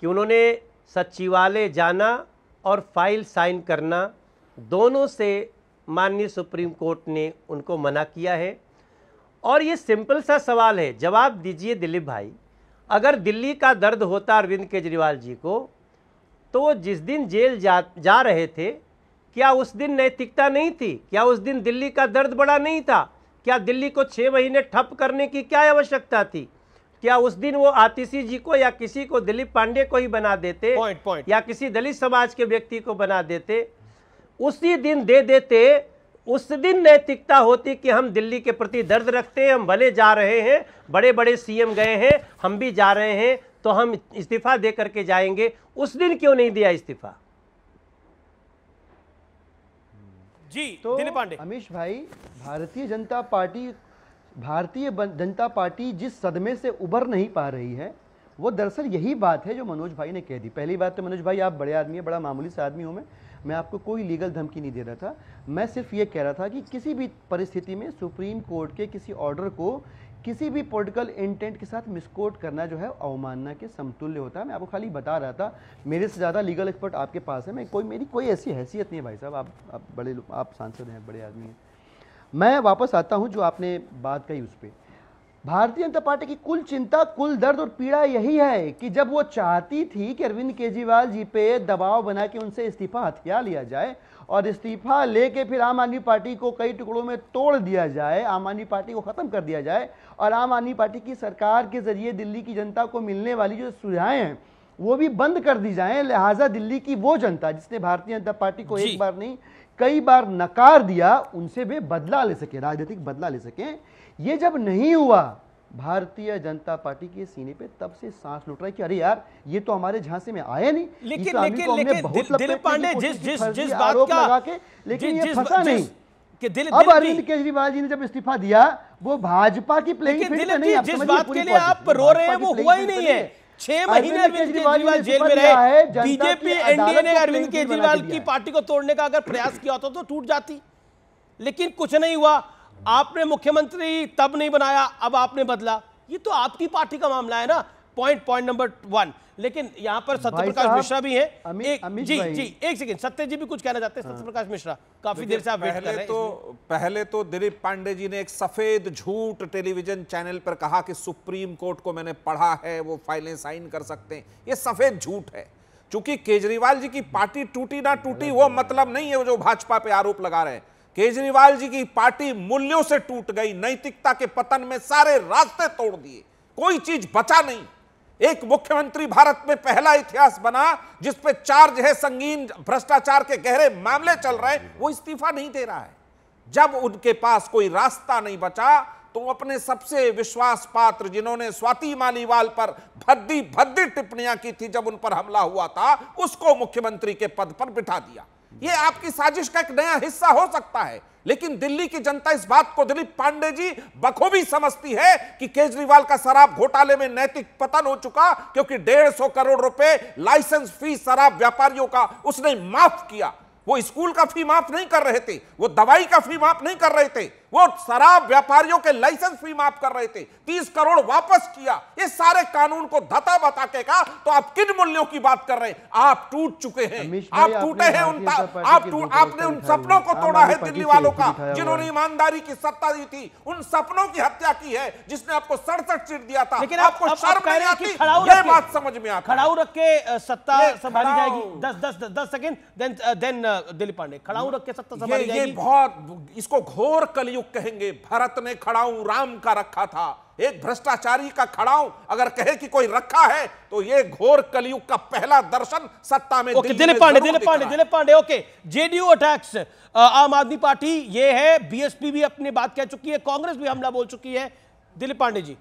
कि उन्होंने सचिवालय जाना और फाइल साइन करना, दोनों से माननीय सुप्रीम कोर्ट ने उनको मना किया है। और ये सिंपल सा सवाल है, जवाब दीजिए दिलीप भाई, अगर दिल्ली का दर्द होता अरविंद केजरीवाल जी को, तो वो जिस दिन जेल जा रहे थे, क्या उस दिन नैतिकता नहीं थी? क्या उस दिन दिल्ली का दर्द बड़ा नहीं था? क्या दिल्ली को 6 महीने ठप करने की क्या आवश्यकता थी? क्या उस दिन वो आतिशी जी को या किसी को, दिलीप पांडे को ही बना देते, या किसी दलित समाज के व्यक्ति को बना देते, उसी दिन दे देते, उस दिन नैतिकता होती कि हम दिल्ली के प्रति दर्द रखते हैं, हम भले जा रहे हैं, बड़े बड़े सीएम गए हैं, हम भी जा रहे हैं, तो हम इस्तीफा दे करके जाएंगे। उस दिन क्यों नहीं दिया इस्तीफा? जी तो दिलीप पांडे। अमीश भाई, भारतीय जनता पार्टी जिस सदमे से उबर नहीं पा रही है, वो दरअसल यही बात है जो मनोज भाई ने कह दी। पहली बात तो मनोज भाई, आप बड़े आदमी हैं, बड़ा मामूली सा आदमी हूं मैं आपको कोई लीगल धमकी नहीं दे रहा था। मैं सिर्फ ये कह रहा था कि किसी भी परिस्थिति में सुप्रीम कोर्ट के किसी ऑर्डर को किसी भी पॉलिटिकल इंटेंट के साथ मिसकोट करना जो है अवमानना के समतुल्य होता है। मैं आपको खाली बता रहा था, मेरे से ज़्यादा लीगल एक्सपर्ट आपके पास है, मेरी कोई ऐसी हैसियत नहीं है भाई साहब, आप सांसद हैं, बड़े आदमी हैं। मैं वापस आता हूं जो आपने बात कही उस पर। भारतीय जनता पार्टी की कुल चिंता, कुल दर्द और पीड़ा यही है कि जब वो चाहती थी कि अरविंद केजरीवाल जी पे दबाव बना के उनसे इस्तीफा हथिया लिया जाए और इस्तीफा लेके फिर आम आदमी पार्टी को कई टुकड़ों में तोड़ दिया जाए, आम आदमी पार्टी को खत्म कर दिया जाए और आम आदमी पार्टी की सरकार के जरिए दिल्ली की जनता को मिलने वाली जो सुविधाएं हैं वो भी बंद कर दी जाएं। लिहाजा दिल्ली की वो जनता जिसने भारतीय जनता पार्टी को एक बार नहीं कई बार नकार दिया, उनसे वे बदला ले सके, राजनीतिक बदला ले सके। ये जब नहीं हुआ, भारतीय जनता पार्टी के सीने पे तब से सांस लुट रहा है कि अरे यार ये तो हमारे झांसे में आया नहीं। लेकिन दिलीप पांडे जिस बात का लगा के, लेकिन ये फंसा नहीं कि अब अरविंद केजरीवाल जी ने जब इस्तीफा दिया वो भाजपा की प्लेइंग फील्ड में नहीं। जिस बात के लिए आप रो रहे हैं वो हुआ ही नहीं है। 6 महीने अरविंद केजरीवाल जेल में रहे। बीजेपी एनडीए ने अरविंद केजरीवाल की पार्टी को तोड़ने का अगर प्रयास किया होता तो टूट जाती, लेकिन कुछ नहीं हुआ। आपने मुख्यमंत्री तब नहीं बनाया, अब आपने बदला। ये तो आपकी पार्टी का मामला है ना, पॉइंट नंबर 1। लेकिन यहां पर सत्यप्रकाश मिश्रा भी हैं। जी एक सेकंड, सत्य जी भी कुछ कहना चाहते हैं। सत्यप्रकाश मिश्रा, काफी देर से आप वेट कर रहे हैं। पहले तो दिलीप पांडे जी ने एक सफेद झूठ टेलीविजन चैनल पर कहा कि सुप्रीम कोर्ट को मैंने पढ़ा है, वो फाइलें साइन कर सकते हैं। ये सफेद झूठ है। चूंकि केजरीवाल जी की पार्टी टूटी ना टूटी वो मतलब नहीं है जो भाजपा पे आरोप लगा रहे हैं। केजरीवाल जी की पार्टी मूल्यों से टूट गई, नैतिकता के पतन में सारे रास्ते तोड़ दिए, कोई चीज बचा नहीं। एक मुख्यमंत्री भारत में पहला इतिहास बना जिस पे चार्ज है संगीन भ्रष्टाचार के गहरे मामले चल रहे हैं, वो इस्तीफा नहीं दे रहा है। जब उनके पास कोई रास्ता नहीं बचा तो अपने सबसे विश्वास पात्र, जिन्होंने स्वाति मालीवाल पर भद्दी भद्दी टिप्पणियां की थी जब उन पर हमला हुआ था, उसको मुख्यमंत्री के पद पर बिठा दिया। ये आपकी साजिश का एक नया हिस्सा हो सकता है, लेकिन दिल्ली की जनता इस बात को दिलीप पांडे जी बखूबी समझती है कि केजरीवाल का शराब घोटाले में नैतिक पतन हो चुका, क्योंकि 150 करोड़ रुपए लाइसेंस फीस शराब व्यापारियों का उसने माफ किया। वो स्कूल का फी माफ नहीं कर रहे थे, वो दवाई का फी माफ नहीं कर रहे थे, वो शराब व्यापारियों के लाइसेंस फी माफ कर रहे थे। 30 करोड़ वापस किया। ये सारे कानून को धता बता के कहा। तो आप किन मूल्यों की बात कर रहे हैं? आप टूट चुके हैं, आप टूटे हैं। आपने उन सपनों को तोड़ा है दिल्ली वालों का, जिन्होंने ईमानदारी की सत्ता दी थी। उन सपनों की हत्या की है जिसने आपको 67 सीट दिया था। लेकिन आपको शर्म नहीं आती? ये बात समझ में आता है। खड़ाऊ रख के सत्ता संभाली जाएगी। 10 सेकंड, देन दिलीप पांडे, खड़ाऊ रख के सत्ता संभाली जाएगी। ये बहुत, इसको घोर कलयुग कहेंगे। भरत ने खड़ाऊ राम का रखा था। एक भ्रष्टाचारी का खड़ाऊ अगर कहे कि कोई रखा है तो ये घोर कलयुग का पहला दर्शन सत्ता में। Dilip Pandey, okay. JDU attacks Aam Aadmi party, ये है। बीएसपी भी अपनी बात कह चुकी है, कांग्रेस भी हमला बोल चुकी है। दिलीप पांडे जी।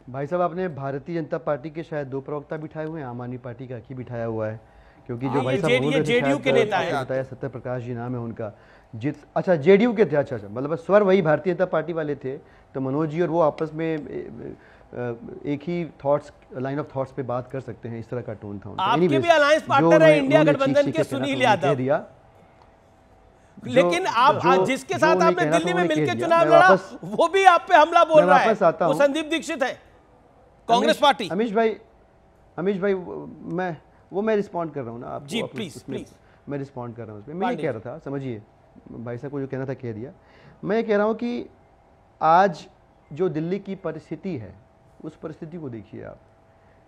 भाई साहब, आपने भारतीय जनता पार्टी के शायद 2 प्रवक्ता बिठाए हुए हैं, आम आदमी पार्टी का ही बिठाया हुआ है, क्योंकि जो भाई साहब जेडीयू के नेता है, बताया सत्यप्रकाश जी नाम है उनका। अच्छा जेडीयू के थे। अच्छा, मतलब स्वर वही भारतीय जनता पार्टी वाले थे। तो मनोज जी और वो आपस में एक ही थॉट्स, लाइन ऑफ थॉट्स पे बात कर सकते हैं, इस तरह का टोन था उनका। आपके भी अलायंस पार्टनर है इंडिया गठबंधन के सुनील यादव। लेकिन आप जिसके साथ आपने दिल्ली में मिलकर चुनाव लड़ा, वो भी आप पे हमला बोल रहा है, वो संदीप दीक्षित है, कांग्रेस पार्टी। अमीश भाई मैं रिस्पॉन्ड कर रहा हूँ ना आप जी, प्लीज मैं रिस्पॉन्ड कर रहा हूँ उसमें। मैं ये कह रहा था, समझिए, भाई साहब को जो कहना था कह दिया। मैं कह रहा हूँ कि आज जो दिल्ली की परिस्थिति है, उस परिस्थिति को देखिए आप।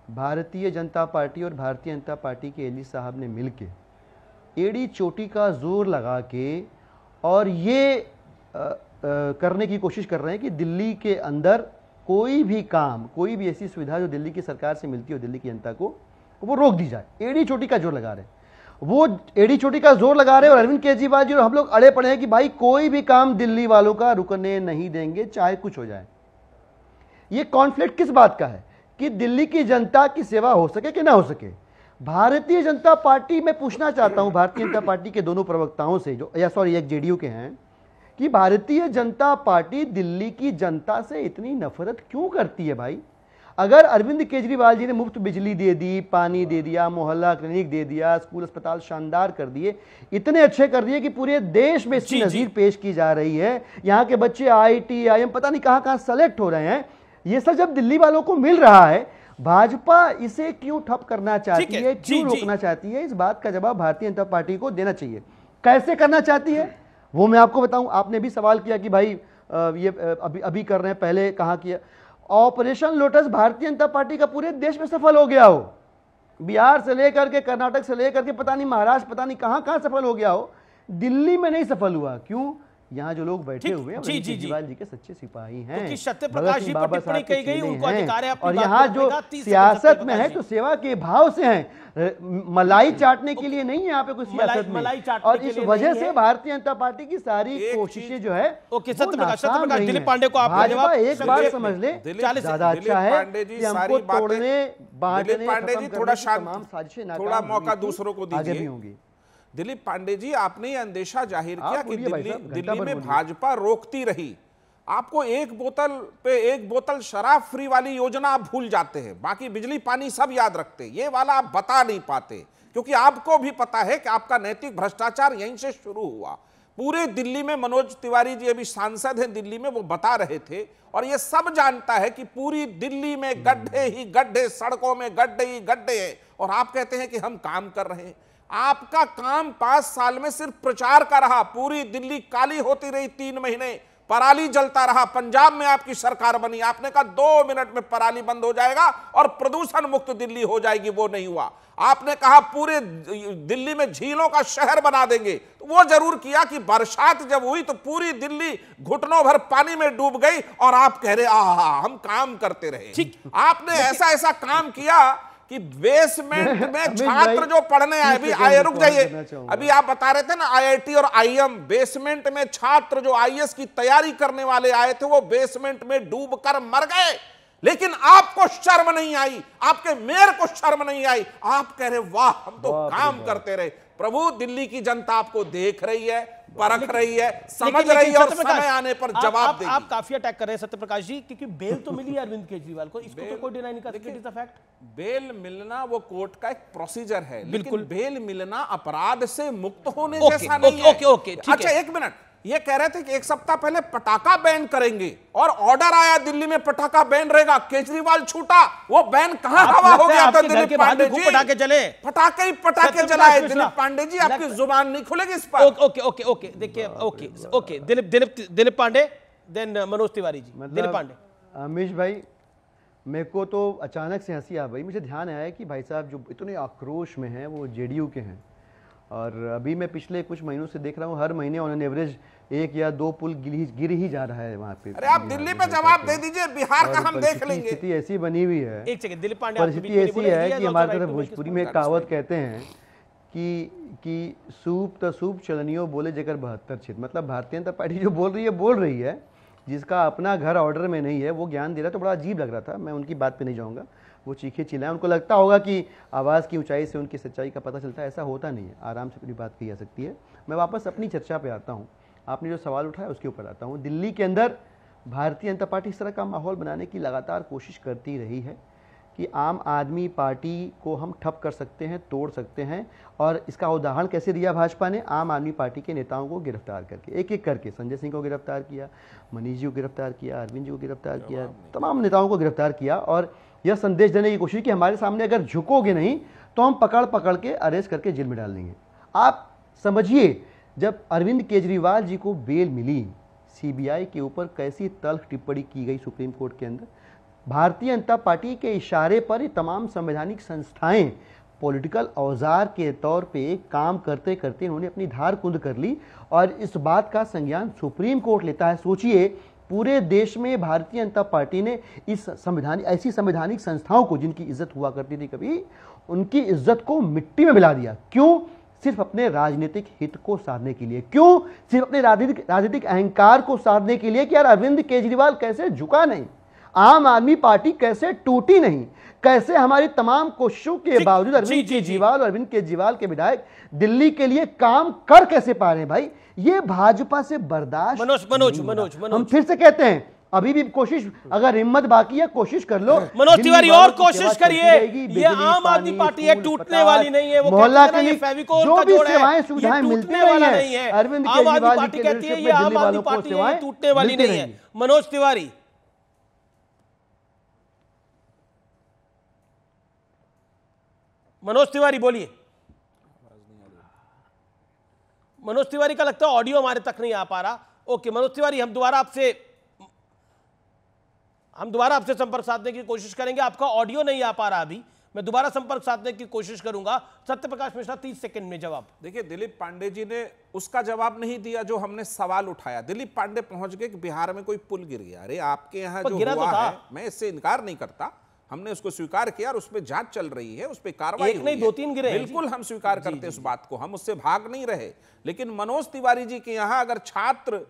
भारतीय जनता पार्टी और भारतीय जनता पार्टी के एली साहब ने मिलके एड़ी चोटी का जोर लगा के और ये करने की कोशिश कर रहे हैं कि दिल्ली के अंदर कोई भी काम, कोई भी ऐसी सुविधा जो दिल्ली की सरकार से मिलती हो दिल्ली की जनता को, वो रोक दी जाए। एड़ी चोटी का जोर लगा रहे हैं, वो एड़ी चोटी का जोर लगा रहे हैं। और अरविंद केजरीवाल जी और हम लोग अड़े पड़े हैं कि भाई कोई भी काम दिल्ली वालों का रुकने नहीं देंगे, चाहे कुछ हो जाए। ये कॉन्फ्लिक्ट किस बात का है? कि दिल्ली की जनता की सेवा हो सके कि ना हो सके। भारतीय जनता पार्टी, मैं पूछना चाहता हूं भारतीय जनता पार्टी के दोनों प्रवक्ताओं से, जो एक जेडीयू के हैं, कि भारतीय जनता पार्टी दिल्ली की जनता से इतनी नफरत क्यों करती है भाई? अगर अरविंद केजरीवाल जी ने मुफ्त बिजली दे दी, पानी दे दिया, मोहल्ला क्लिनिक दे दिया, स्कूल अस्पताल शानदार कर दिए, इतने अच्छे कर दिए कि पूरे देश में इसकी नजीर पेश की जा रही है, यहाँ के बच्चे IIT IIM पता नहीं कहां कहां सेलेक्ट हो रहे हैं, ये सब जब दिल्ली वालों को मिल रहा है, भाजपा इसे क्यों ठप करना चाहती है, क्यों रोकना चाहती है? इस बात का जवाब भारतीय जनता पार्टी को देना चाहिए। कैसे करना चाहती है वो मैं आपको बताऊं। आपने भी सवाल किया कि भाई ये अभी कर रहे हैं, पहले कहां किया। Operation lotus Bharatiya Janata party का पूरे देश में सफल हो गया हो, बिहार से लेकर के कर्नाटक से लेकर के पता नहीं महाराष्ट्र, पता नहीं कहां कहां सफल हो गया हो, दिल्ली में नहीं सफल हुआ। क्यों? यहाँ जो लोग बैठे हुए हैं केजरीवाल जी के सच्चे सिपाही हैं, सत्यप्रकाश जी पर टिप्पणी कही गई, उनको अधिकार है अपनी और बात यहाँ करने जो का। 30 सियासत में है तो सेवा के भाव से हैं, मलाई चाटने के लिए नहीं है यहाँ पे कुछ सियासत में। और इस वजह से भारतीय जनता पार्टी की सारी कोशिशें जो है सत्यप्रकाश दिलीप पांडे को आप जवाब एक बार समझ ले, ज्यादा अच्छा है कि हमको तोड़ने बांटने तमाम साजिशें थोड़ा मौका दूसरों को आगे भी दीजिए। होंगी। दिलीप पांडे जी, आपने ये अंदेशा जाहिर किया कि दिल्ली में भाजपा रोकती रही। आपको एक बोतल शराब फ्री वाली योजना आप भूल जाते हैं, बाकी बिजली पानी सब याद रखते हैं, ये वाला आप बता नहीं पाते, क्योंकि आपको भी पता है कि आपका नैतिक भ्रष्टाचार यहीं से शुरू हुआ। पूरे दिल्ली में मनोज तिवारी जी अभी सांसद हैं दिल्ली में, वो बता रहे थे, और ये सब जानता है कि पूरी दिल्ली में गड्ढे ही गड्ढे, सड़कों में गड्ढे ही गड्ढे हैं, और आप कहते हैं कि हम काम कर रहे हैं। आपका काम 5 साल में सिर्फ प्रचार का रहा। पूरी दिल्ली काली होती रही 3 महीने, पराली जलता रहा। पंजाब में आपकी सरकार बनी, आपने कहा 2 मिनट में पराली बंद हो जाएगा और प्रदूषण मुक्त दिल्ली हो जाएगी, वो नहीं हुआ। आपने कहा पूरे दिल्ली में झीलों का शहर बना देंगे, तो वो जरूर किया कि बरसात जब हुई तो पूरी दिल्ली घुटनों भर पानी में डूब गई, और आप कह रहे आहा हम काम करते रहे। आपने ऐसा काम किया कि बेसमेंट में छात्र जो पढ़ने आए, अभी रुक जाइए, अभी आप बता रहे थे ना IIT और IIM, बेसमेंट में छात्र जो IAS की तैयारी करने वाले आए थे, वो बेसमेंट में डूबकर मर गए, लेकिन आपको शर्म नहीं आई, आपके मेयर को शर्म नहीं आई। आप कह रहे वाह हम तो काम करते रहे। प्रभु, दिल्ली की जनता आपको देख रही है, परख रही है, समझ रही है, और समय आने पर जवाब देगी। आप काफी अटैक कर रहे हैं सत्यप्रकाश जी, क्योंकि बेल तो मिली है अरविंद केजरीवाल को, इसको तो कोई डिनाई नहीं कर सकता। It is a fact. Bail मिलना वो कोर्ट का एक प्रोसीजर है, लेकिन बेल मिलना अपराध से मुक्त होने जैसा नहीं है। अच्छा, 1 मिनट, ये कह रहे थे कि 1 सप्ताह पहले पटाखा बैन करेंगे, और ऑर्डर आया दिल्ली में पटाखा बैन रहेगा, केजरीवाल छूटा, वो बैन कहां हवा हो गया था? दिलीप पांडे जी, पटाखे जले, पटाखे ही पटाखे जलाए। दिलीप पांडे जी, आपकी जुबान नहीं खुलेगी इस पर। ओके देखिए, ओके दिलीप पांडे, देन मनोज तिवारी जी। दिलीप पांडे। अमीश भाई, मेरे को तो अचानक से हंसी आ गई। मुझे ध्यान आया कि भाई साहब जो इतने आक्रोश में हैं वो जेडीयू के हैं, और अभी मैं पिछले कुछ महीनों से देख रहा हूँ हर महीने ऑन एवरेज 1 या 2 पुल गिर ही जा रहा है वहाँ पे। अरे आप दिल्ली पे जवाब दे दीजिए, बिहार का हम देख लेंगे। स्थिति ऐसी बनी हुई है, एक सेकंड दिलीप पांडे, परिस्थिति ऐसी है कि हमारे तरफ भोजपुरी में कहावत कहते हैं कि सूप तो सूप चलनियो बोले जेकर 72 छित। मतलब भारतीय जनता पार्टी जो बोल रही है, जिसका अपना घर ऑर्डर में नहीं है, वो ज्ञान दे रहा है। तो बड़ा अजीब लग रहा था, मैं उनकी बात पे नहीं जाऊँगा। वो चीखे चिल्लाएं, उनको लगता होगा कि आवाज़ की ऊंचाई से उनकी सच्चाई का पता चलता है, ऐसा होता नहीं है। आराम से पूरी बात कही जा सकती है। मैं वापस अपनी चर्चा पे आता हूँ, आपने जो सवाल उठाया उसके ऊपर आता हूँ। दिल्ली के अंदर भारतीय जनता पार्टी इस तरह का माहौल बनाने की लगातार कोशिश करती रही है कि आम आदमी पार्टी को हम ठप कर सकते हैं, तोड़ सकते हैं। और इसका उदाहरण कैसे दिया भाजपा ने? आम आदमी पार्टी के नेताओं को गिरफ्तार करके, एक एक करके। संजय सिंह को गिरफ्तार किया, मनीष जी को गिरफ्तार किया, अरविंद जी को गिरफ्तार किया, तमाम नेताओं को गिरफ्तार किया, और यह संदेश देने की कोशिश कि हमारे सामने अगर झुकोगे नहीं तो हम पकड़ के अरेस्ट करके जेल में डाल देंगे। आप समझिए, जब अरविंद केजरीवाल जी को बेल मिली, सीबीआई के ऊपर कैसी तल्ख टिप्पणी की गई सुप्रीम कोर्ट के अंदर। भारतीय जनता पार्टी के इशारे पर ये तमाम संवैधानिक संस्थाएं पॉलिटिकल औजार के तौर पे काम करते करते उन्होंने अपनी धार कुंद कर ली, और इस बात का संज्ञान सुप्रीम कोर्ट लेता है। सोचिए, पूरे देश में भारतीय जनता पार्टी ने इस ऐसी संवैधानिक संस्थाओं को, जिनकी इज्जत हुआ करती थी कभी, उनकी इज्जत को मिट्टी में मिला दिया। क्यों? सिर्फ अपने राजनीतिक हित को साधने के लिए। क्यों? सिर्फ अपने राजनीतिक अहंकार को साधने के लिए कि यार अरविंद केजरीवाल कैसे झुका नहीं। आम आदमी पार्टी कैसे टूटी नहीं, कैसे हमारी तमाम कोशिशों के बावजूद अरविंद केजरीवाल और अरविंद केजरीवाल के विधायक दिल्ली के लिए काम कर कैसे पा रहे हैं भाई, ये भाजपा से बर्दाश्त। मनोज हम फिर से कहते हैं, अभी भी कोशिश, अगर हिम्मत बाकी है कोशिश कर लो। मनोज तिवारी और कोशिश करिए, ये आम आदमी पार्टी है, टूटने वाली नहीं है। वो मोहल्ला के फेविकोल जो का भी जोड़ है, सेवाएं सुविधाएं मिलती रही हैं, अरविंद केजरीवाल पार्टी कहती है ये आम आदमी पार्टी है, टूटने वाली नहीं है। मनोज तिवारी, मनोज तिवारी बोलिए। मनोज तिवारी का लगता है ऑडियो हमारे तक नहीं आ पा रहा। ओके मनोज तिवारी, हम दोबारा आपसे संपर्क साधने की कोशिश करेंगे। आपका ऑडियो नहीं आ पा रहा अभी, मैं दोबारा संपर्क साधने की कोशिश करूंगा। सत्य प्रकाश मिश्रा 30 सेकंड में जवाब। देखिए, दिलीप पांडे जी ने उसका जवाब नहीं दिया जो हमने सवाल उठाया। दिलीप पांडे पहुंच गए कि बिहार में कोई पुल गिर गया। अरे आपके यहाँ जो हुआ है, मैं इससे इनकार नहीं करता, हमने उसको स्वीकार किया और उस पर जांच चल रही है, उस पर कार्रवाई एक नहीं 2-3 गिरे। बिल्कुल हम स्वीकार करते उस बात को, हम उससे भाग नहीं रहे। लेकिन मनोज तिवारी जी के यहाँ अगर छात्र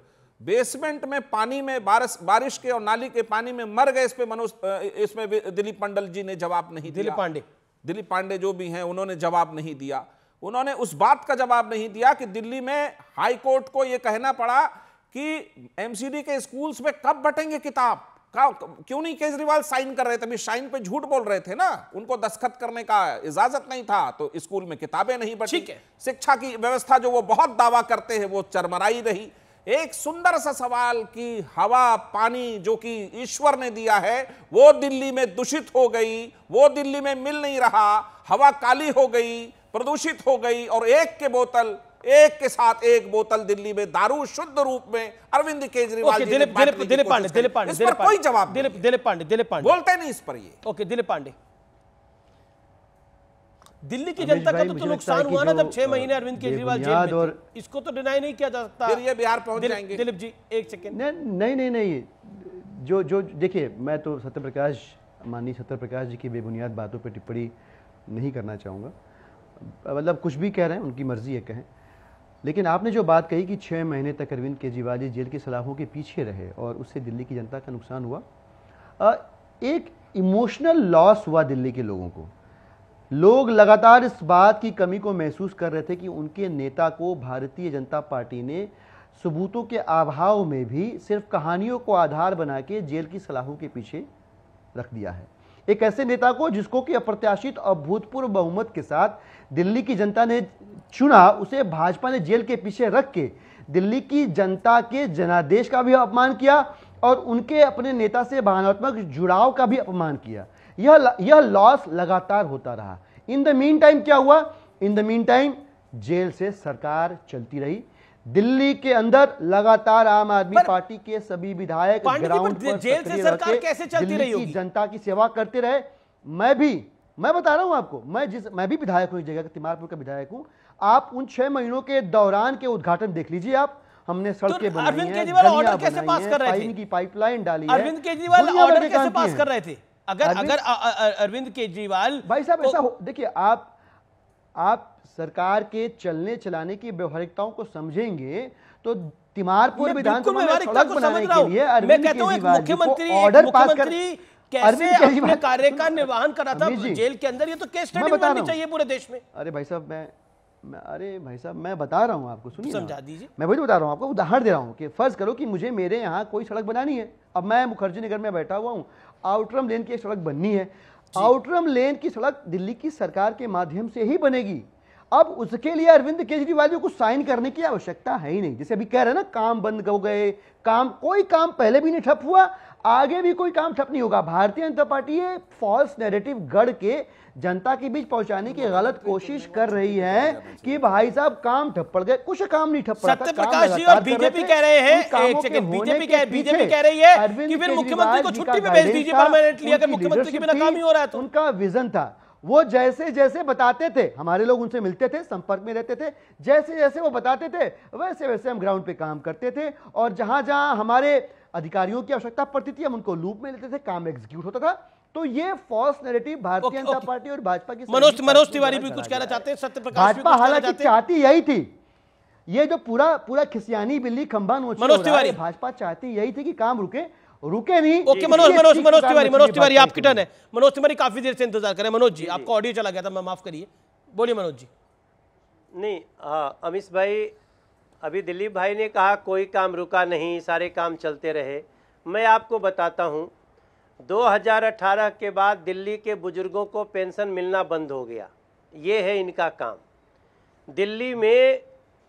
बेसमेंट में पानी में बारिश के और नाली के पानी में मर गए, इसमें दिलीप मंडल जी ने जवाब नहीं दिया। दिलीप पांडे जो भी हैं उन्होंने जवाब नहीं दिया। उन्होंने उस बात का जवाब नहीं दिया कि दिल्ली में हाई कोर्ट को यह कहना पड़ा कि एमसीडी के स्कूल्स में कब बटेंगे किताब, क्यों नहीं केजरीवाल साइन कर रहे थे? अभी साइन पे झूठ बोल रहे थे ना, उनको दस्तखत करने का इजाजत नहीं था, तो स्कूल में किताबें नहीं बची। शिक्षा की व्यवस्था जो वो बहुत दावा करते हैं वो चरमराई रही। एक सुंदर सा सवाल कि हवा पानी जो कि ईश्वर ने दिया है वो दिल्ली में दूषित हो गई, वो दिल्ली में मिल नहीं रहा, हवा काली हो गई, प्रदूषित हो गई, और एक के साथ एक बोतल दिल्ली में दारू शुद्ध रूप में अरविंद केजरीवाल जी ने दिलीप पांडे इस पर कोई जवाब दिलीप पांडे बोलते नहीं इस पर। ये ओके, दिलीप पांडे, दिल्ली की जनता का तो नुकसान हुआ ना जब 6 महीने अरविंद केजरीवाल जेल में थे। इसको तो डिनाई नहीं किया जा सकता। फिर ये बिहार पहुंच जाएंगे। दिलीप जी एक सेकंड। नहीं, जो देखिए, मैं तो माननीय सत्यप्रकाश जी की बेबुनियाद बातों पर टिप्पणी नहीं करना चाहूँगा। मतलब कुछ भी कह रहे हैं, उनकी मर्जी है, कहें। लेकिन आपने जो बात कही कि 6 महीने तक अरविंद केजरीवाल जी जेल की सलाखों के पीछे रहे और उससे दिल्ली की जनता का नुकसान हुआ, एक इमोशनल लॉस हुआ दिल्ली के लोगों को। लोग लगातार इस बात की कमी को महसूस कर रहे थे कि उनके नेता को भारतीय जनता पार्टी ने सबूतों के अभाव में भी सिर्फ कहानियों को आधार बना के जेल की सलाखों के पीछे रख दिया है। एक ऐसे नेता को जिसको कि अप्रत्याशित और अभूतपूर्व बहुमत के साथ दिल्ली की जनता ने चुना, उसे भाजपा ने जेल के पीछे रख के दिल्ली की जनता के जनादेश का भी अपमान किया और उनके अपने नेता से भावनात्मक जुड़ाव का भी अपमान किया। यह लॉस लगातार होता रहा। इन द मीन टाइम क्या हुआ? In the mean time jail से सरकार चलती रही। दिल्ली के अंदर लगातार आम आदमी पार्टी के सभी विधायक ग्राउंड पर जेल से सरकार कैसे चलती रही होगी? जनता की सेवा करते रहे। मैं बता रहा हूं आपको, मैं भी विधायक हूं, इस जगह का तिमारपुर का विधायक हूं। आप उन 6 महीनों के दौरान के उद्घाटन देख लीजिए। आप हमने सड़कें बनाई हैं, अरविंद केजरीवाल ऑर्डर कैसे पास कर रहे थे? की पाइपलाइन डाली है। अरविंद केजरीवाल ऑर्डर कैसे पास कर रहे थे? अगर अरविंद केजरीवाल, भाई साहब ऐसा देखिए, आप सरकार के चलने चलाने की व्यवहारिकताओं को समझेंगे तो तिमारपुर विधानसभा में सड़क बनाने के लिए अरविंद केजरीवाल को ऑर्डर पास कर कैसे अपने कार्य का निर्वहन करा था जेल के अंदर, ये तो केस स्टडी बननी चाहिए पूरे देश में। अरे भाई साहब मैं बता रहा हूं आपको, सुनिए, समझा दीजिए। मैं वही बता रहा हूं आपको, उदाहरण दे रहा हूं कि फर्ज करो कि मुझे मेरे यहाँ कोई सड़क बनानी है। अब मैं मुखर्जी नगर में बैठा हुआ हूं, आउटरम लेन की एक सड़क बननी है। आउटरम लेन की सड़क दिल्ली की सरकार के माध्यम से ही बनेगी। अब उसके लिए अरविंद केजरीवाल जी को साइन करने की आवश्यकता है ही नहीं। जैसे अभी कह रहे हैं ना, काम बंद हो गए, कोई काम पहले भी नहीं ठप हुआ, आगे भी कोई काम ठप नहीं होगा। भारतीय जनता पार्टी ये फॉल्स नैरेटिव गढ़ के जनता के बीच पहुंचाने की गलत कोशिश कर रही है कि भाई साहब काम ठप पड़ गए। कुछ काम नहीं ठप पड़ा था। सत्यप्रकाश जी और बीजेपी कह रहे हैं, एक सेकंड, बीजेपी कह रही है कि फिर मुख्यमंत्री को छुट्टी पे भेज दीजिए परमानेंटली, अगर मुख्यमंत्री के बिना काम ही हो रहा है तो। उनका विजन था, वो जैसे जैसे बताते थे, हमारे लोग उनसे मिलते थे, संपर्क में रहते थे, जैसे जैसे वो बताते थे वैसे वैसे हम ग्राउंड पे काम करते थे, और जहां जहां हमारे अधिकारियों की आवश्यकता पड़ती थी हम उनको लूप में लेते थे, काम एग्जीक्यूट होता था। तो ये false narrative Bharatiya Janata party और भाजपा की। मनोज तिवारी भी कुछ कहना चाहते हैं, सत्यप्रकाश भाजपा हालांकि चाहती यही थी, ये जो पूरा खिसियानी बिल्ली खंबा नोच, भाजपा चाहती यही थी कि काम रुके नहीं। ओके मनोज तिवारी आपकी टर्न है। मनोज तिवारी काफी देर से इंतजार करें। मनोज जी आपका ऑडियो चला गया था, मैं माफ करिए, बोलिए मनोज जी। नहीं, अमीश भाई, अभी दिलीप भाई ने कहा कोई काम रुका नहीं, सारे काम चलते रहे। मैं आपको बताता हूं, 2018 के बाद दिल्ली के बुजुर्गों को पेंशन मिलना बंद हो गया। ये है इनका काम। दिल्ली में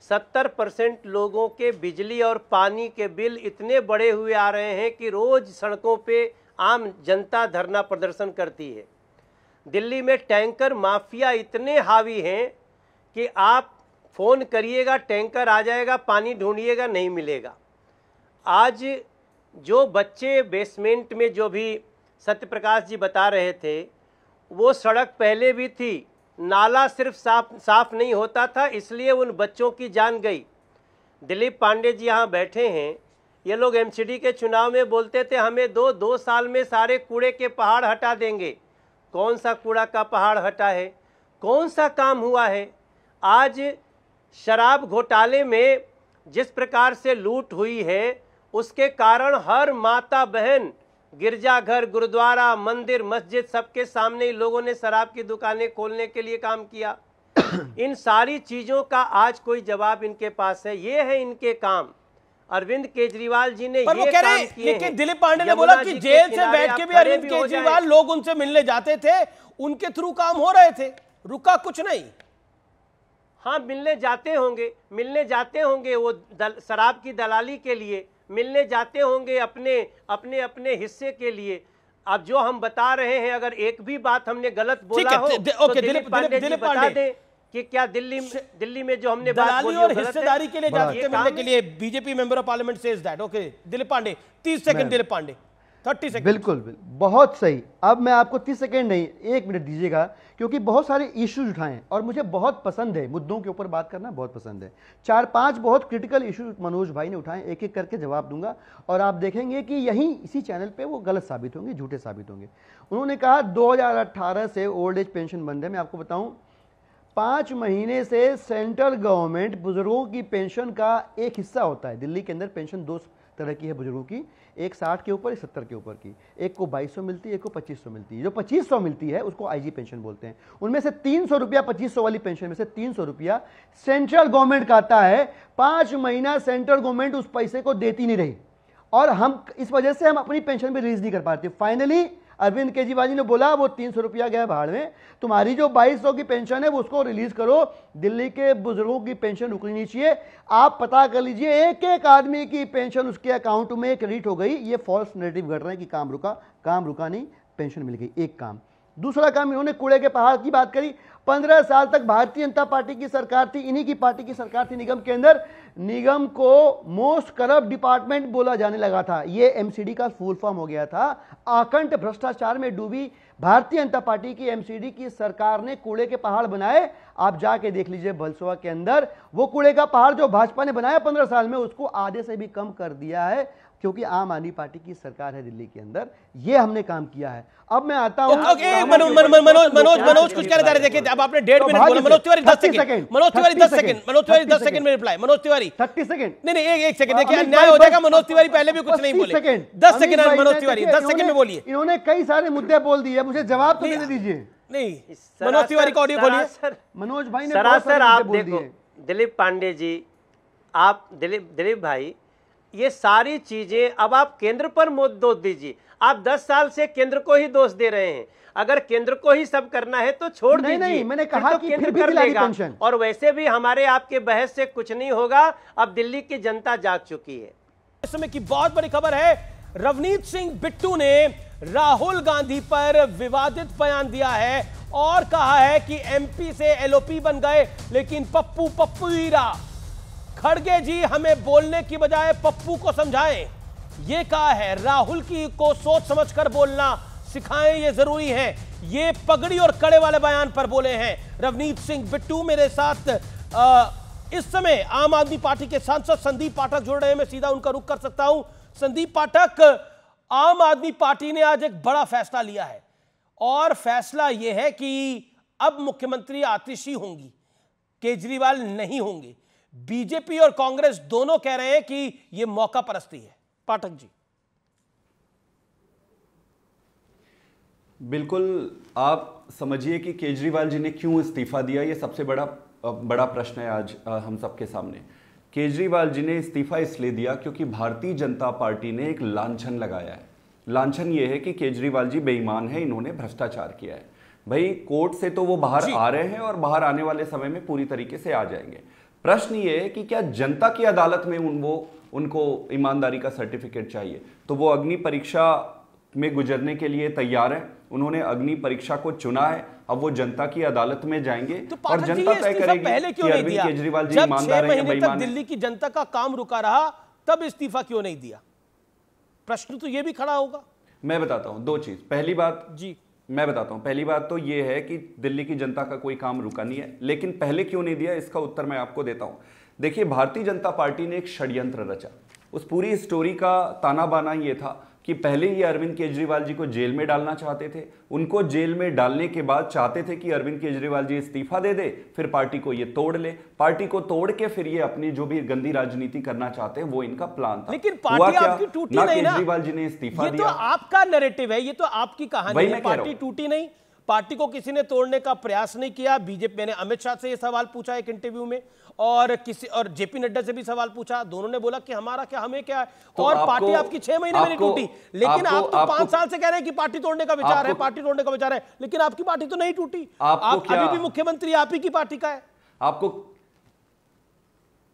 70% लोगों के बिजली और पानी के बिल इतने बढ़े हुए आ रहे हैं कि रोज सड़कों पे आम जनता धरना प्रदर्शन करती है। दिल्ली में टैंकर माफिया इतने हावी हैं कि आप फोन करिएगा, टैंकर आ जाएगा, पानी ढूंढिएगा, नहीं मिलेगा। आज जो बच्चे बेसमेंट में, जो भी सत्यप्रकाश जी बता रहे थे, वो सड़क पहले भी थी, नाला सिर्फ साफ नहीं होता था, इसलिए उन बच्चों की जान गई। दिलीप पांडे जी यहाँ बैठे हैं, ये लोग एमसीडी के चुनाव में बोलते थे हमें दो साल में सारे कूड़े के पहाड़ हटा देंगे। कौन सा कूड़ा का पहाड़ हटा है? कौन सा काम हुआ है? आज शराब घोटाले में जिस प्रकार से लूट हुई है, उसके कारण हर माता बहन, गिरजाघर, गुरुद्वारा, मंदिर, मस्जिद, सबके सामने ही लोगों ने शराब की दुकानें खोलने के लिए काम किया। इन सारी चीजों का आज कोई जवाब इनके पास है? ये है इनके काम। अरविंद केजरीवाल जी ने ये काम किए। लेकिन दिलीप पांडे ने बोला कि जेल से बैठ के भी अरविंद केजरीवाल, लोग उनसे मिलने जाते थे, उनके थ्रू काम हो रहे थे, रुका कुछ नहीं। हाँ, मिलने जाते होंगे वो शराब की दलाली के लिए, मिलने जाते होंगे अपने हिस्से के लिए। अब जो हम बता रहे हैं, अगर एक भी बात हमने गलत बोला हो तो दिलीप पांडे जी बता दें कि क्या दिल्ली में जो हमने बात बोली और हिस्सेदारी के लिए जाते थे मिलने के लिए। BJP member of parliament says that. Okay Dilip Pandey, 30 second Dilip Pandey, 30 second. बिल्कुल बहुत सही। अब मैं आपको 30 सेकंड नहीं, 1 मिनट दीजिएगा, क्योंकि बहुत सारे इश्यूज उठाएं और मुझे बहुत पसंद है, मुद्दों के ऊपर बात करना बहुत पसंद है। 4-5 बहुत क्रिटिकल इशू मनोज भाई ने उठाए, एक एक करके जवाब दूंगा और आप देखेंगे कि यहीं इसी चैनल पे वो गलत साबित होंगे, झूठे साबित होंगे। उन्होंने कहा 2018 से ओल्ड एज पेंशन बंद है। मैं आपको बताऊं, 5 महीने से सेंट्रल गवर्नमेंट बुजुर्गों की पेंशन का एक हिस्सा होता है। दिल्ली के अंदर पेंशन 2 तरह की है बुजुर्गों की, एक 60 के ऊपर, एक 70 के ऊपर की। एक को 2200 मिलती है, एक को 2500 मिलती है। जो 2500 मिलती है उसको आईजी पेंशन बोलते हैं। उनमें से 300 रुपया, 2500 वाली पेंशन में से 300 रुपया सेंट्रल गवर्नमेंट का आता है। 5 महीना सेंट्रल गवर्नमेंट उस पैसे को देती नहीं रही और हम इस वजह से हम अपनी पेंशन भी रिलीज नहीं कर पाते। फाइनली अरविंद केजरीवाल जी ने बोला वो 300 रुपया गया भाड़ में, तुम्हारी जो 2200 की पेंशन है वो उसको रिलीज करो। दिल्ली के बुजुर्गों की पेंशन रुकनी नहीं चाहिए। आप पता कर लीजिए, एक एक आदमी की पेंशन उसके अकाउंट में क्रेडिट हो गई। ये फॉल्स नैरेटिव घट रहे हैं कि काम रुका नहीं, पेंशन मिल गई। एक काम। दूसरा काम, इन्होंने कूड़े के पहाड़ की बात करी। 15 साल तक भारतीय जनता पार्टी की सरकार थी, इन्हीं की पार्टी की सरकार थी निगम के अंदर। निगम को मोस्ट करप्ट डिपार्टमेंट बोला जाने लगा था। ये एमसीडी का फुल फॉर्म हो गया था। आकंठ भ्रष्टाचार में डूबी भारतीय जनता पार्टी की एमसीडी की सरकार ने कूड़े के पहाड़ बनाए। आप जाके देख लीजिए बलसोआ के अंदर, वो कूड़े का पहाड़ जो भाजपा ने बनाया 15 साल में, उसको आधे से भी कम कर दिया है, क्योंकि आम आदमी पार्टी की सरकार है दिल्ली के अंदर। ये हमने काम किया है। अब मैं आता हूं, मनोज कुछ कह रहे थे। देखिए अब आपने 1.5 मिनट बोला। मनोज तिवारी 10 सेकंड, मनोज तिवारी 10 सेकंड में रिप्लाई। मनोज तिवारी 30 सेकंड, नहीं 1 सेकंड, देखिए अन्याय हो जाएगा। मनोज तिवारी पहले भी कुछ नहीं बोले। 10 सेकंड मनोज तिवारी, 10 सेकंड में बोलिए। इन्होंने कई सारे मुद्दे बोल दिए, मुझे जवाब तो देने दीजिए। नहीं, मनोज तिवारी का ऑडियो खोलिए। मनोज भाई ने सरासर आप देखो, दिलीप पांडे जी, आप दिलीप भाई, ये सारी चीजें अब आप केंद्र पर दोष दीजिए। आप 10 साल से केंद्र को ही दोष दे रहे हैं। अगर केंद्र को ही सब करना है तो छोड़ दीजिए। नहीं, मैंने कहा तो कि केंद्र फिर भी कर लेगा। पेंशन। और वैसे भी हमारे आपके बहस से कुछ नहीं होगा। अब दिल्ली की जनता जाग चुकी है। इस समय की बहुत बड़ी खबर है, रवनीत सिंह बिट्टू ने राहुल गांधी पर विवादित बयान दिया है और कहा है कि एमपी से एलओपी बन गए, लेकिन पप्पू ही रहा। खड़गे जी हमें बोलने की बजाय पप्पू को समझाएं, ये कहा है। राहुल को सोच समझकर बोलना सिखाएं, ये जरूरी है। ये पगड़ी और कड़े वाले बयान पर बोले हैं रवनीत सिंह बिट्टू। मेरे साथ इस समय आम आदमी पार्टी के सांसद संदीप पाठक जुड़ रहे हैं, मैं सीधा उनका रुख कर सकता हूं। संदीप पाठक, आम आदमी पार्टी ने आज एक बड़ा फैसला लिया है और फैसला यह है कि अब मुख्यमंत्री आतिशी होंगी, केजरीवाल नहीं होंगे। बीजेपी और कांग्रेस दोनों कह रहे हैं कि यह मौका परस्ती है। पाठक जी। बिल्कुल, आप समझिए कि केजरीवाल जी ने क्यों इस्तीफा दिया, ये सबसे बड़ा प्रश्न है आज हम सबके सामने। केजरीवाल जी ने इस्तीफा इसलिए दिया क्योंकि भारतीय जनता पार्टी ने एक लांछन लगाया है। लांछन ये है कि केजरीवाल जी बेईमान है, इन्होंने भ्रष्टाचार किया है। भाई कोर्ट से तो वो बाहर आ रहे हैं और बाहर आने वाले समय में पूरी तरीके से आ जाएंगे। प्रश्न ये है कि क्या जनता की अदालत में उनको ईमानदारी का सर्टिफिकेट चाहिए? तो वो अग्नि परीक्षा में गुजरने के लिए तैयार है, उन्होंने अग्नि परीक्षा को चुना है, अब वो जनता की अदालत में जाएंगे तो और जनता तय करेगी कि अरविंद केजरीवाल जी ईमानदार है या बेईमान है। दिल्ली की जनता का काम रुका रहा, तब इस्तीफा क्यों नहीं दिया? प्रश्न तो ये भी खड़ा होगा। मैं बताता हूं दो चीज। पहली बात जी मैं बताता हूं, पहली बात तो ये है कि दिल्ली की जनता का कोई काम रुका नहीं है, लेकिन पहले क्यों नहीं दिया इसका उत्तर मैं आपको देता हूं। देखिए, भारतीय जनता पार्टी ने एक षड्यंत्र रचा। उस पूरी स्टोरी का ताना बाना ये था कि पहले ही अरविंद केजरीवाल जी को जेल में डालना चाहते थे, उनको जेल में डालने के बाद चाहते थे कि अरविंद केजरीवाल जी इस्तीफा दे दे, फिर पार्टी को ये तोड़ ले, पार्टी को तोड़ के फिर ये अपनी जो भी गंदी राजनीति करना चाहते हैं वो इनका प्लान था। लेकिन पार्टी आपकी टूटी नहीं ना। केजरीवाल जी ने इस्तीफा दिया, दिया। ये तो आपका नैरेटिव है, ये तो आपकी कहानी है। पार्टी टूटी नहीं, पार्टी को किसी ने तोड़ने का प्रयास नहीं किया। बीजेपी, मैंने अमित शाह से ये सवाल पूछा एक इंटरव्यू में, और जेपी नड्डा से भी सवाल पूछा, दोनों ने बोला कि हमारा क्या, हमें क्या है। तो और पार्टी आपकी 6 महीने में नहीं टूटी, लेकिन आप तो 5 साल से कह रहे हैं कि पार्टी तोड़ने का विचार है, पार्टी तोड़ने का विचार है, लेकिन आपकी पार्टी तो नहीं टूटी। आप अभी भी मुख्यमंत्री आप ही की पार्टी का है।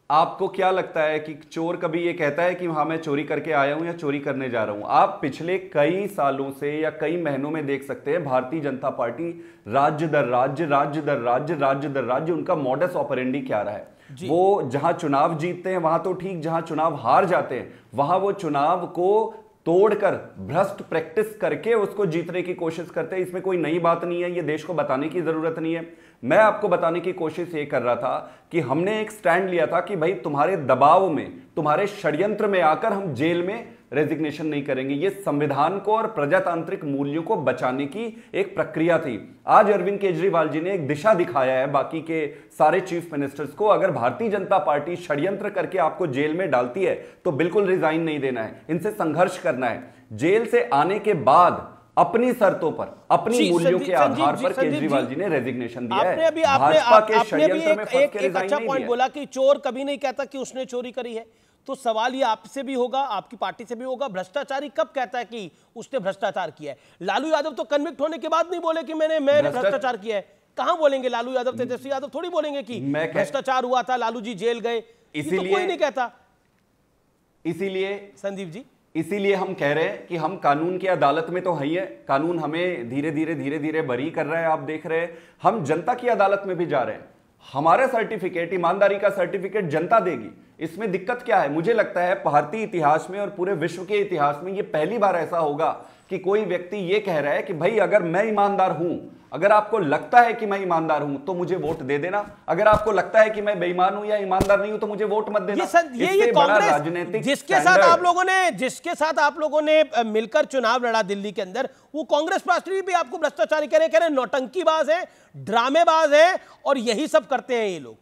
आपको क्या लगता है कि चोर कभी ये कहता है कि हाँ मैं चोरी करके आया हूं या चोरी करने जा रहा हूं? आप पिछले कई सालों से या कई महीनों में देख सकते हैं भारतीय जनता पार्टी राज्य दर राज्य उनका मॉडस ऑपरेंडी क्या रहा है। वो जहां चुनाव जीतते हैं वहां तो ठीक, जहां चुनाव हार जाते हैं वहां वो चुनाव को तोड़कर भ्रष्ट प्रैक्टिस करके उसको जीतने की कोशिश करते हैं। इसमें कोई नई बात नहीं है, ये देश को बताने की जरूरत नहीं है। मैं आपको बताने की कोशिश ये कर रहा था कि हमने एक स्टैंड लिया था कि भाई तुम्हारे दबाव में, तुम्हारे षड्यंत्र में आकर हम जेल में रेजिग्नेशन नहीं करेंगे। ये संविधान को और प्रजातांत्रिक मूल्यों को बचाने की एक प्रक्रिया थी। आज अरविंद केजरीवाल जी ने एक दिशा दिखाया है बाकी के सारे चीफ मिनिस्टर्स को। अगर भारतीय जनता पार्टी षड्यंत्र करके आपको जेल में डालती है तो बिल्कुल रिजाइन नहीं देना है, इनसे संघर्ष करना है। जेल से आने के बाद अपनी शर्तों पर, अपनी मूल्यों के आधार पर केजरीवाल जी ने रेजिग्नेशन दिया है। भाजपा के षड्यंत्र में फंस के एक अच्छा पॉइंट बोला कि चोर कभी नहीं कहता कि उसने चोरी करी है। तो सवाल ये आपसे भी होगा, आपकी पार्टी से भी होगा, भ्रष्टाचारी कब कहता है कि उसने भ्रष्टाचार किया है? लालू यादव तो कन्विक्ट होने के बाद नहीं बोले कि मैंने भ्रष्टाचार किया है। कहां बोलेंगे लालू यादव? तेजस्वी यादव थोड़ी बोलेंगे कि भ्रष्टाचार हुआ था, लालू जी जेल गए, इसीलिए कोई नहीं कहता। इसीलिए संदीप जी, इसीलिए हम कह रहे हैं कि हम कानून की अदालत में तो है, कानून हमें धीरे धीरे बरी कर रहा है। आप देख रहे हैं हम जनता की अदालत में भी जा रहे हैं। हमारा सर्टिफिकेट, ईमानदारी का सर्टिफिकेट जनता देगी। इसमें दिक्कत क्या है? मुझे लगता है भारतीय इतिहास में और पूरे विश्व के इतिहास में यह पहली बार ऐसा होगा कि कोई व्यक्ति यह कह रहा है कि भाई अगर मैं ईमानदार हूं, अगर आपको लगता है कि मैं ईमानदार हूं तो मुझे वोट दे देना, अगर आपको लगता है कि मैं बेईमान हूं या ईमानदार नहीं हूं तो मुझे वोट मत देना। ये कांग्रेस राजनीतिक जिसके साथ आप लोगों ने मिलकर चुनाव लड़ा दिल्ली के अंदर, वो कांग्रेस पार्टी भी आपको भ्रष्टाचारी कह रहे हैं, नौटंकीबाज है, ड्रामेबाज है और यही सब करते हैं ये लोग।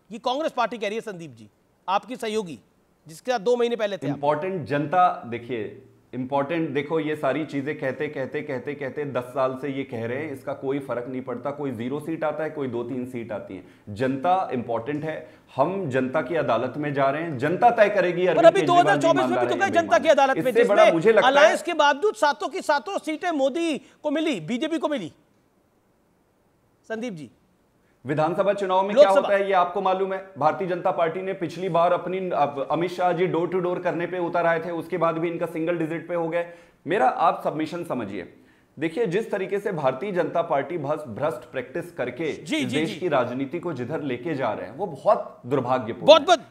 ये कांग्रेस पार्टी कह रही है। संदीप जी, आपकी सहयोगी जिसके साथ 2 महीने पहले थे। इंपॉर्टेंट जनता, देखिए इंपॉर्टेंट, देखो ये सारी चीजें कहते 10 साल से ये कह रहे हैं, इसका कोई फर्क नहीं पड़ता। कोई 0 सीट आता है, कोई 2-3 सीट आती है। जनता इंपॉर्टेंट है। हम जनता की अदालत में जा रहे हैं, जनता तय करेगी। और अभी 2024 में भी तो गए जनता की अदालत में, जिसमें अलायंस के बावजूद 7 की 7 सीटें मोदी को मिली, बीजेपी को मिली। संदीप जी, विधानसभा चुनाव में क्या होता है ये आपको मालूम है। भारतीय जनता पार्टी ने पिछली बार अपनी Amit Shah ji door to door करने पे उतर आए थे, उसके बाद भी इनका सिंगल डिजिट पे हो गए। मेरा आप सबमिशन समझिए, देखिए जिस तरीके से भारतीय जनता पार्टी भ्रष्ट प्रैक्टिस करके देश की राजनीति को जिधर लेके जा रहे हैं वो बहुत दुर्भाग्यपूर्ण।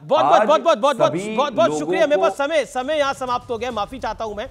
बहुत शुक्रिया। मेरे पास समय यहाँ समाप्त हो गया, माफी चाहता हूं मैं,